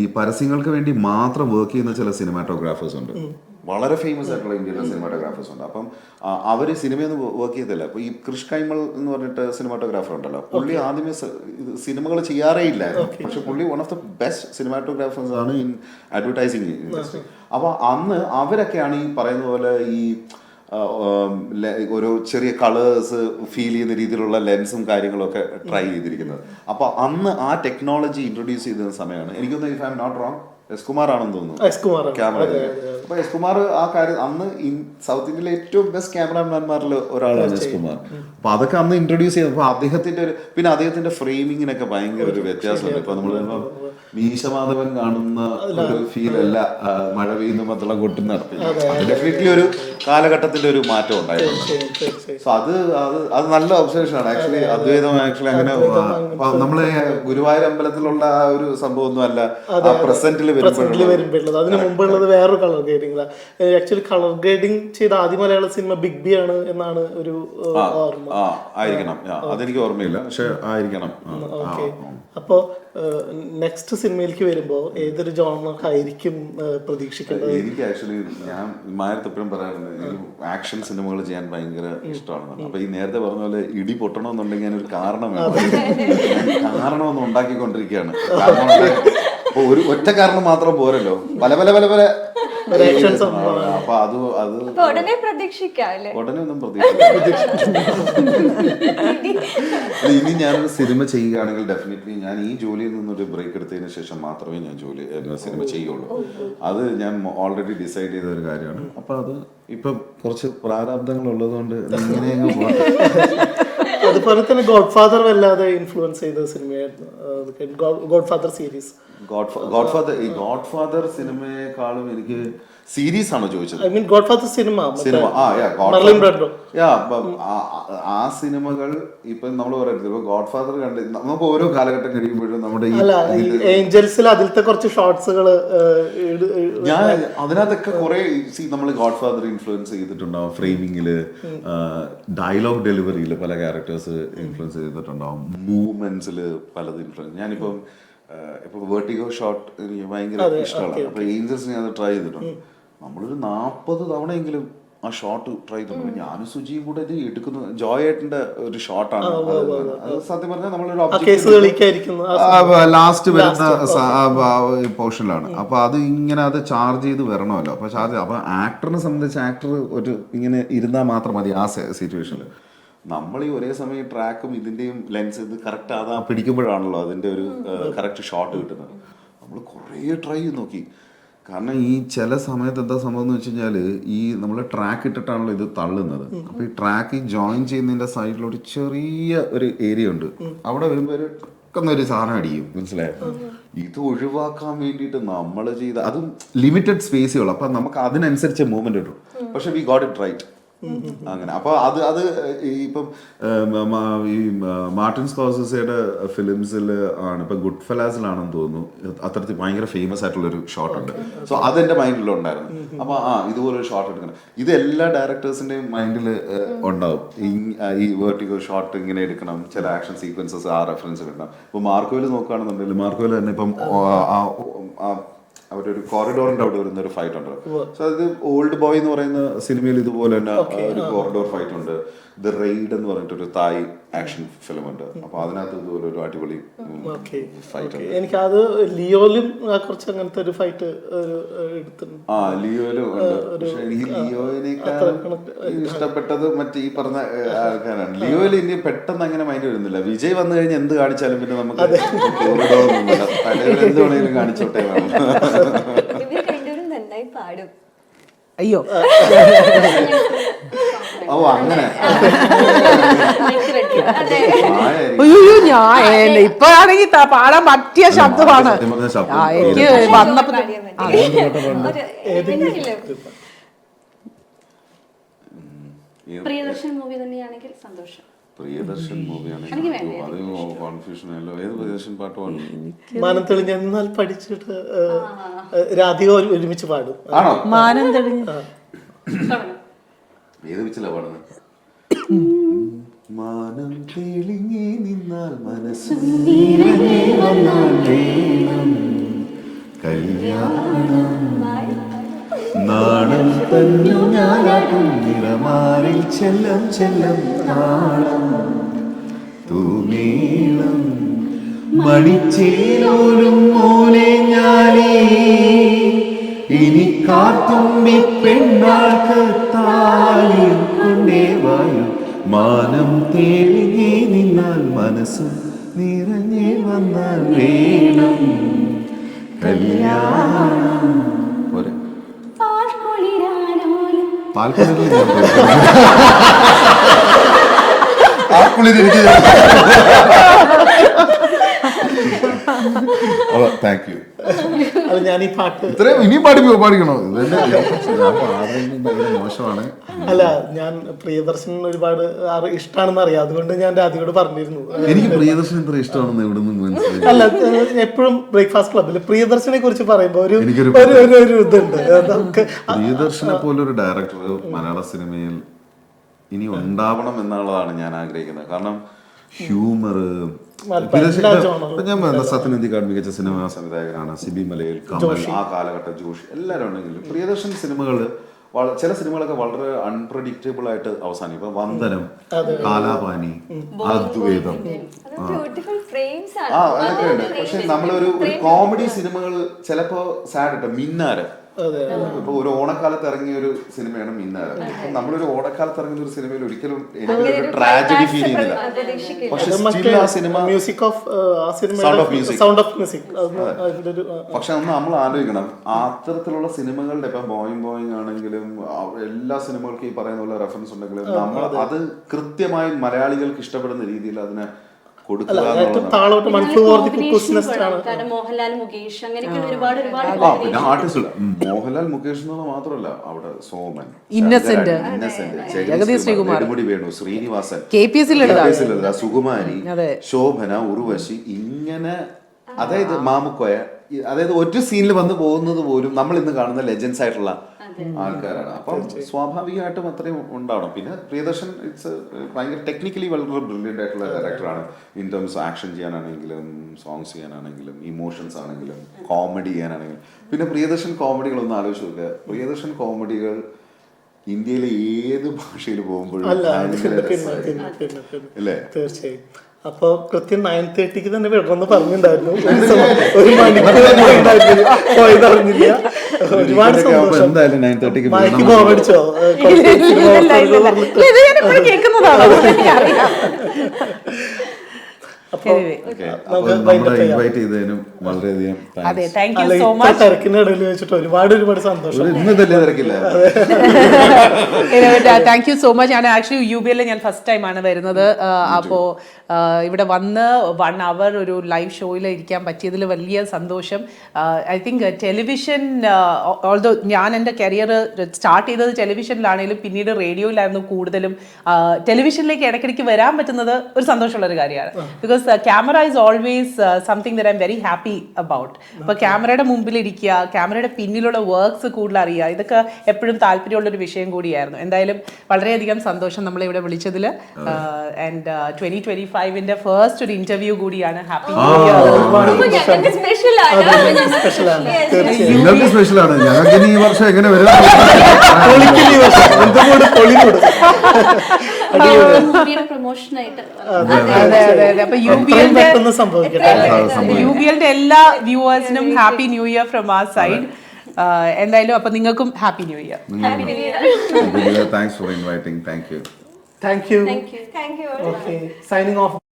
ഈ പരസ്യങ്ങൾക്ക് വേണ്ടി മാത്രം വർക്ക് ചെയ്യുന്ന ചില സിനിമാറ്റോഗ്രാഫേഴ്സ് ഉണ്ട്, വളരെ ഫേമസ് ആയിട്ടുള്ള ഇന്ത്യയിലെ സിനിമാറ്റോഗ്രാഫേഴ്സ് ഉണ്ട്. അപ്പം അവർ സിനിമയൊന്നും വർക്ക് ചെയ്തില്ല. അപ്പൊ ഈ കൃഷ് കൈമൾ എന്ന് പറഞ്ഞിട്ട് സിനിമാറ്റോഗ്രാഫർ ഉണ്ടല്ലോ, പുള്ളി ആദ്യമേ സിനിമകൾ ചെയ്യാറേ ഇല്ലായിരുന്നു. പക്ഷെ പുള്ളി one of the best cinematographers ആണ് ഇൻ അഡ്വർടൈസിങ് ഇൻഡസ്ട്രി. അപ്പൊ അന്ന് അവരൊക്കെയാണ് ഈ പറയുന്ന പോലെ ഈ ഒരു ചെറിയ കളേഴ്സ് ഫീൽ ചെയ്യുന്ന രീതിയിലുള്ള ലെൻസും കാര്യങ്ങളും ഒക്കെ ട്രൈ ചെയ്തിരിക്കുന്നത്. അപ്പൊ അന്ന് ആ ടെക്നോളജി ഇൻട്രൊഡ്യൂസ് ചെയ്ത സമയമാണ്. എനിക്കൊന്ന് if I'm not wrong S Kumar ആണെന്ന് തോന്നുന്നു ക്യാമറ. അപ്പൊ എസ് കുമാർ ആ കാര്യം അന്ന് സൗത്ത് ഇന്ത്യയിലെ ഏറ്റവും ബെസ്റ്റ് ക്യാമറാമാൻമാരിൽ ഒരാളാണ് എസ് കുമാർ. അപ്പൊ അതൊക്കെ അന്ന് ഇൻട്രൊഡ്യൂസ് ചെയ്തപ്പോൾ അദ്ദേഹത്തിന്റെ പിന്നെ അദ്ദേഹത്തിന്റെ ഫ്രെയിമിങ്ങിനൊക്കെ ഭയങ്കര ഒരു വ്യത്യാസമുണ്ട്. ഇപ്പൊ നമ്മൾ മീശമാധവൻ കാണുന്ന ഒരു ഫീൽ അല്ല മഴ പെയ്യുന്ന മത്തളം കൊട്ടുന്ന. ഡെഫിനറ്റ്ലി ഒരു കാലഘട്ടത്തിന്റെ ഒരു മാറ്റം ഉണ്ടായിട്ടുണ്ട്. സോ അത് നല്ല ഒബ്സർവേഷൻ ആണ് ആക്ച്വലി. അദ്വൈതം ആക്ച്വലി അങ്ങനെ നമ്മള് ഗുരുവായൂർ അമ്പലത്തിലുള്ള ആ ഒരു സംഭവം ഒന്നും അല്ല പ്രസന്റിൽ വരുമ്പോഴുള്ളത്. അതിന് മുമ്പുള്ളത് വേറൊരു colour grading. Actually colour grading ചെയ്ത ആദ്യ മലയാള സിനിമ ബിഗ് ബി ആണ് എന്നാണ് ഒരു ഓർമ്മ. ആയിരിക്കണം, അതെനിക്ക് ഓർമ്മയില്ല, പക്ഷെ ആയിരിക്കണം. അപ്പോ നെക്സ്റ്റ് സിനിമയിലേക്ക് വരുമ്പോ ഏതൊരു ജോണർ ആയിരിക്കും പ്രതീക്ഷിക്കുന്നത്? എനിക്ക് ആക്ച്വലി ഞാൻ മായത്ത് എപ്പോഴും പറയാറുണ്ട്, എനിക്ക് ആക്ഷൻ സിനിമകൾ ചെയ്യാൻ ഭയങ്കര ഇഷ്ടമാണ്. അപ്പൊ ഈ നേരത്തെ പറഞ്ഞ പോലെ ഇടി പൊട്ടണമെന്നുണ്ടെങ്കിൽ ഞാനൊരു കാരണം വേണം. കാരണമൊന്നും ഉണ്ടാക്കിക്കൊണ്ടിരിക്കുകയാണ്. അപ്പൊ ഒരു ഒറ്റ കാരണം മാത്രം പോരല്ലോ, പല പല പല പല. അപ്പൊ അത് ഉടനെ പ്രതീക്ഷിക്കാം. ഉടനെ ഒന്നും പ്രതീക്ഷിക്കാം. ഇനി ഞാനൊരു സിനിമ ചെയ്യുകയാണെങ്കിൽ ഡെഫിനറ്റ്ലി ഞാൻ ഈ ജോലിയിൽ നിന്നൊരു ബ്രേക്ക് എടുത്തതിന് ശേഷം മാത്രമേ ഞാൻ സിനിമ ചെയ്യുള്ളൂ. അത് ഞാൻ ഓൾറെഡി ഡിസൈഡ് ചെയ്ത ഒരു കാര്യമാണ്. അപ്പൊ അത് ഇപ്പൊ കുറച്ച് പ്രാരാബ്ദങ്ങൾ ഉള്ളതുകൊണ്ട് ഇങ്ങനെ അതുപോലെ തന്നെ ഗോഡ് ഫാദർ വല്ലാതെ ഇൻഫ്ലുവൻസ് ചെയ്ത സിനിമയായിരുന്നു Godfather series. Godfather സിനിമയെക്കാളും എനിക്ക് സീരീസ് ആണോ ചോദിച്ചത്? I mean Godfather cinema ആ സിനിമകൾ ഇപ്പൊ നമ്മൾ പറയുന്നത് ഇപ്പൊ ഗോഡ് ഫാദർ കണ്ട് നമുക്ക് ഓരോ കാലഘട്ടം കഴിയുമ്പോഴും നമ്മുടെ ഏഞ്ചൽസിൽ അതിലത്തെ കുറച്ച് ഷോർട്സുകൾ ഞാൻ അതിനകത്തൊക്കെ കുറെ നമ്മൾ ഗോഡ് ഫാദർ ഇൻഫ്ലുവൻസ് ചെയ്തിട്ടുണ്ടാവും. ഫ്രെയിമിങ്ങില്, ഡയലോഗ് ഡെലിവറിയില് പല ക്യാരക്ടേഴ്സ് ഇൻഫ്ലുവൻസ് ചെയ്തിട്ടുണ്ടാവും. മൂവ്മെന്റ്സില് പലത് ഇൻഫ്ലുവൻസ്. ഞാനിപ്പം ഇപ്പൊ വെർട്ടിഗോ ഷോട്ട് എനിക്ക് ഭയങ്കര ഇഷ്ടമാണ്. അപ്പൊ ഏഞ്ചൽസ് ഞാൻ ട്രൈ ചെയ്തിട്ടുണ്ട്. നമ്മളൊരു 40 തവണയെങ്കിലും ആ ഷോട്ട് ട്രൈ ചെയ്തിട്ടുണ്ട്. ഞാനും സുജിയും കൂടെ ഇത് എടുക്കുന്നു. ജോയ് ഏട്ടന്റെ ഒരു ഷോട്ടാണ് അത്. സത്യം പറഞ്ഞാൽ നമ്മളൊരു ലാസ്റ്റ് വരുന്ന പോർഷനിലാണ്. അപ്പൊ അത് ഇങ്ങനെ അത് ചാർജ് ചെയ്ത് വരണമല്ലോ. അപ്പൊ അപ്പൊ ആക്ടറിനെ സംബന്ധിച്ച് ആക്ടർ ഒരു ഇങ്ങനെ ഇരുന്നാൽ മാത്രം മതി ആ സിറ്റുവേഷനിൽ. നമ്മൾ ഈ ഒരേ സമയം ട്രാക്കും ഇതിന്റെയും ലെൻസ് ഇത് കറക്റ്റ് അതാ പിടിക്കുമ്പോഴാണല്ലോ അതിന്റെ ഒരു കറക്റ്റ് ഷോട്ട് കിട്ടുന്നത്. നമ്മൾ കുറേ ട്രൈ ചെയ്ത് നോക്കി. കാരണം ഈ ചില സമയത്ത് എന്താ സംഭവം എന്ന് വെച്ച് കഴിഞ്ഞാൽ ഈ നമ്മൾ ട്രാക്ക് ഇട്ടിട്ടാണല്ലോ ഇത് തള്ളുന്നത്. അപ്പൊ ഈ ട്രാക്ക് ജോയിൻ ചെയ്യുന്നതിന്റെ സൈഡിലൊരു ചെറിയ ഒരു ഏരിയ ഉണ്ട്. അവിടെ വരുമ്പോൾ ഒരു സാധനം അടിക്കും, മനസ്സിലായോ? ഇത് ഒഴിവാക്കാൻ വേണ്ടിയിട്ട് നമ്മൾ ചെയ്ത അതും ലിമിറ്റഡ് സ്പേസുകൾ. അപ്പൊ നമുക്ക് അതിനനുസരിച്ച് മൂവ്മെന്റ് കിട്ടും. പക്ഷെ വി ഗോട്ട് ഇറ്റ് റൈറ്റ് അങ്ങനെ. അപ്പൊ അത് ഇപ്പം ഈ മാർട്ടിൻ സ്കോർസെസിയുടെ ഫിലിംസിൽ ആണ്, ഇപ്പൊ ഗുഡ് ഫെലാസിലാണെന്ന് തോന്നുന്നു, അത്തരത്തിൽ ഭയങ്കര ഫേമസ് ആയിട്ടുള്ള ഒരു ഷോട്ട് ഉണ്ട്. സോ അതെന്റെ മൈൻഡിലുണ്ടായിരുന്നു. അപ്പൊ ഇതുപോലെ ഒരു ഷോട്ട് എടുക്കണം. ഇത് എല്ലാ ഡയറക്ടേഴ്സിന്റെയും മൈൻഡിൽ ഉണ്ടാവും. ഈ വെർട്ടിഗോ ഷോട്ട് ഇങ്ങനെ എടുക്കണം, ചില ആക്ഷൻ സീക്വൻസസ് ആ റെഫറൻസ് കിട്ടണം. ഇപ്പൊ മാർക്കോയിൽ നോക്കുകയാണെന്നുണ്ടെങ്കിൽ മാർക്കോയിൽ തന്നെ ഇപ്പം അവരൊരു കോറിഡോറിന്റെ അവിടെ വരുന്ന ഒരു ഫൈറ്റ് ഉണ്ട്. സോ അത് ഓൾഡ് ബോയ് എന്ന് പറയുന്ന സിനിമയിൽ ഇതുപോലെ തന്നെ ഒരു കോറിഡോർ ഫൈറ്റ് ഉണ്ട്. ദ റെയ്ഡ് എന്ന് പറഞ്ഞിട്ടൊരു തായ് ആക്ഷൻ ഫിലിം ഉണ്ട്. അപ്പൊ അതിനകത്ത് ഇതുപോലെ ഒരു അടിപൊളി ഫൈറ്റ് ഉണ്ട്. എനിക്ക് അത് ലിയോയിലും കുറച്ച് അങ്ങനത്തെ ഒരു ഫൈറ്റ് എടുത്തിട്ടുണ്ട്. ലിയോയിലും ഉണ്ട്. പക്ഷെ എനിക്ക് ലിയോയിനേക്കാളും ഇഷ്ടപ്പെട്ടത് മറ്റേ ഈ പറഞ്ഞ ആൾക്കാരാണ്. ലിയോയിൽ ഇനി പെട്ടെന്ന് അങ്ങനെ മൈൻഡ് വരുന്നില്ല. വിജയ് വന്നു കഴിഞ്ഞാൽ എന്ത് കാണിച്ചാലും പിന്നെ നമുക്ക് എന്ത് വേണമെങ്കിലും കാണിച്ചോട്ടെ വേണം. നന്നായി പാടും. അയ്യോ അങ്ങനെ അയ്യോ ഞാൻ ഇപ്പഴാണെങ്കിൽ പാടാൻ പറ്റിയ ശബ്ദമാണ് എനിക്ക് വന്നപ്പോ. പ്രിയദർശൻ മൂവി തന്നെയാണെങ്കിൽ സന്തോഷം. പ്രിയദർശൻ മൂവിയാണെങ്കിൽ അത് കോൺഫ്യൂഷൻ ആയല്ലോ. ഏത് പ്രിയദർശൻ പാട്ട് പാടും? മാനം തെളിഞ്ഞ എന്നാൽ പഠിച്ചിട്ട് രാധിക ഒരുമിച്ച് പാടും. ആണോ? മാനം തെളിഞ്ഞ ഏത് വെച്ചില്ല പാടുന്നത്? മാനം തെളിഞ്ഞേ നിന്നാൽ മനസ്സ് കല്യാണം നാണം തന്നു ഞാനാട്ടും നിറമാറിൽ ചെല്ലം ചെല്ലം നാളം തൂമീളം മണിച്ചേലോലും മോനെ ഞാനേ ഇനി കാത്തുമ്പി പെണ്ണാൾക്ക് താലിയും കൊണ്ടേ വായും മാനം തെളിഞ്ഞേ നിന്നാൽ മനസ്സും നിറഞ്ഞേ വന്നാൽ വേണം കല്യാണം. പോരെ? Thank you. അത് ഞാൻ ഈ പാട്ട് ഇത്രയും ഇനിയും പാടിക്കണോ? മോശമാണ്. അല്ല, ഞാൻ പ്രിയദർശൻ ഒരുപാട് ഇഷ്ടമാണെന്ന് അറിയാം. അതുകൊണ്ട് ഞാൻ രാധികയോട് പറഞ്ഞിരുന്നു. എനിക്ക് പ്രിയദർശൻ ഇത്ര ഇഷ്ടമാണെന്ന് എവിടെ നിന്ന് മനസ്സിലായി? അല്ല, എപ്പോഴും ബ്രേക്ക്ഫാസ്റ്റ് ക്ലബിൽ പ്രിയദർശനെ കുറിച്ച് പറയുമ്പോ ഒരു ഇതുണ്ട്. പ്രിയദർശനെ പോലൊരു ഡയറക്ടർ മലയാള സിനിമയിൽ ഇനി ഉണ്ടാവണം എന്നുള്ളതാണ് ഞാൻ ആഗ്രഹിക്കുന്നത്. കാരണം ഹ്യൂമർ, ഞാൻ സത്യനന്ദിക്കാട് മികച്ച സിനിമാ സംവിധായകനാണ്. സിബി മലയിൽ, കമൽ, ആ കാലഘട്ടം ജോഷി എല്ലാവരും ഉണ്ടെങ്കിലും പ്രിയദർശൻ സിനിമകൾ ചില സിനിമകളൊക്കെ വളരെ അൺപ്രഡിക്റ്റബിൾ ആയിട്ട് അവസാനിക്കും. ഇപ്പൊ വന്ദനം, കാലാപാനി, അദ്വൈതം, അതൊക്കെ ഉണ്ട്. പക്ഷെ നമ്മളൊരു കോമഡി സിനിമകൾ ചിലപ്പോ സാഡ് ഇട്ട മിന്നാരം ഇപ്പൊ ഒരു ഓണക്കാലത്ത് ഇറങ്ങിയ ഒരു സിനിമയാണ് മിന്നാരം. അപ്പൊ നമ്മളൊരു ഓണക്കാലത്ത് ഇറങ്ങുന്ന ഒരു സിനിമയിൽ ഒരിക്കലും എനിക്കൊരു ട്രാജഡി ഫീൽ ചെയ്യുന്നില്ല. പക്ഷെ still ആ സിനിമ മ്യൂസിക് ഓഫ് ആ Sound of Music. Sound of music പക്ഷെ അന്ന് നമ്മൾ ആലോചിക്കണം, അത്തരത്തിലുള്ള സിനിമകളുടെ ഇപ്പം ബോയിങ് ആണെങ്കിലും എല്ലാ സിനിമകൾക്കും ഈ പറയുന്ന പോലെ റെഫറൻസ് ഉണ്ടെങ്കിലും നമ്മൾ അത് കൃത്യമായി മലയാളികൾക്ക് ഇഷ്ടപ്പെടുന്ന രീതിയിൽ അതിനെ കൊടുക്കുക താളോട്ട് കാരണം മോഹൻലാൽ മുകേഷ് അങ്ങനെയൊക്കെയുള്ള ഒരുപാട് പിന്നെ ആർട്ടിസ്റ്റ് മോഹൻലാൽ മുകേഷ് എന്നുള്ളത് മാത്രമല്ല, അവിടെ സോമൻ, ഇന്നസെന്റ്, ജഗദീഷ് ശ്രീകുമാർ, നെടുമുടി വേണു, ശ്രീനിവാസൻ, സുകുമാരി, ശോഭന, ഉർവശി, ഇങ്ങനെ അതായത് മാമുക്കോയ, അതായത് ഒറ്റ സീനിൽ വന്ന് പോകുന്നത് പോലും നമ്മൾ ഇന്ന് കാണുന്ന ലെജൻസ് ആയിട്ടുള്ള ആൾക്കാരാണ്. അപ്പം സ്വാഭാവികമായിട്ടും അത്രയും ഉണ്ടാവണം. പിന്നെ പ്രിയദർശൻ ഇറ്റ്സ് ഭയങ്കര ടെക്നിക്കലി വളരെ ബ്രില്യൻ്റ് ആയിട്ടുള്ള ഡയറക്ടറാണ്. ഇൻ ടേംസ് ആക്ഷൻ ചെയ്യാനാണെങ്കിലും സോങ്സ് ചെയ്യാനാണെങ്കിലും ഇമോഷൻസ് ആണെങ്കിലും കോമഡി ചെയ്യാനാണെങ്കിലും. പിന്നെ പ്രിയദർശൻ കോമഡികളൊന്നും ആലോചിച്ച് നോക്കുക, പ്രിയദർശൻ കോമഡികൾ ഇന്ത്യയിലെ ഏത് ഭാഷയിൽ പോകുമ്പോഴും അല്ലേ? തീർച്ചയായും. അപ്പൊ കൃത്യം 9:30 തന്നെ വിടണമെന്ന് പറഞ്ഞിട്ടുണ്ടായിരുന്നു. ഒരു മണിക്കൂർ പോയതറിഞ്ഞില്ല. ഒരുപാട് സന്തോഷം. മൈക്ക് പോകടിച്ചോ? ഇൻവൈറ്റ് ചെയ്തതിനും വളരെയധികം തിരക്കിനിടയിൽ വെച്ചിട്ട് ഒരുപാട് സന്തോഷം. Thank you so much. ഞാൻ ആക്ച്വലി UBL ഞാൻ ഫസ്റ്റ് ടൈം ആണ് വരുന്നത്. അപ്പോ ഇവിടെ വന്ന് 1 hour ഒരു ലൈവ് ഷോയിൽ ഇരിക്കാൻ പറ്റിയതിൽ വലിയ സന്തോഷം. ഐ തിങ്ക് ടെലിവിഷൻ, ഓൾദോ ഞാൻ എൻ്റെ കരിയർ സ്റ്റാർട്ട് ചെയ്തത് ടെലിവിഷനിലാണെങ്കിലും പിന്നീട് റേഡിയോയിലായിരുന്നു കൂടുതലും. ടെലിവിഷനിലേക്ക് ഇടയ്ക്കിടയ്ക്ക് വരാൻ പറ്റുന്നത് ഒരു സന്തോഷമുള്ള ഒരു കാര്യമാണ്. Because camera is always something that I am very happy about. ഇപ്പോൾ ക്യാമറയുടെ മുമ്പിൽ ഇരിക്കുക, ക്യാമറയുടെ പിന്നിലുള്ള വർക്ക്സ് കൂടുതൽ അറിയുക, ഇതൊക്കെ എപ്പോഴും താല്പര്യമുള്ളൊരു വിഷയം കൂടിയായിരുന്നു. എന്തായാലും വളരെയധികം സന്തോഷം നമ്മളെ ഇവിടെ വിളിച്ചതിൽ. ആൻഡ് 2025 ഫസ്റ്റ് ഒരു ഇന്റർവ്യൂ കൂടിയാണ്. Happy new year. നിങ്ങൾക്ക് സ്പെഷ്യലാണ്, ഞങ്ങൾക്ക് ഇനി ഈ വർഷം എങ്ങനെ വരും? അപ്പൊ UBLന്റെ എല്ലാ വ്യൂവേഴ്സിനും happy new year from our side. എന്തായാലും അപ്പൊ നിങ്ങൾക്കും happy new year. Thanks for inviting. Thank you. Thank you. Okay. Signing off.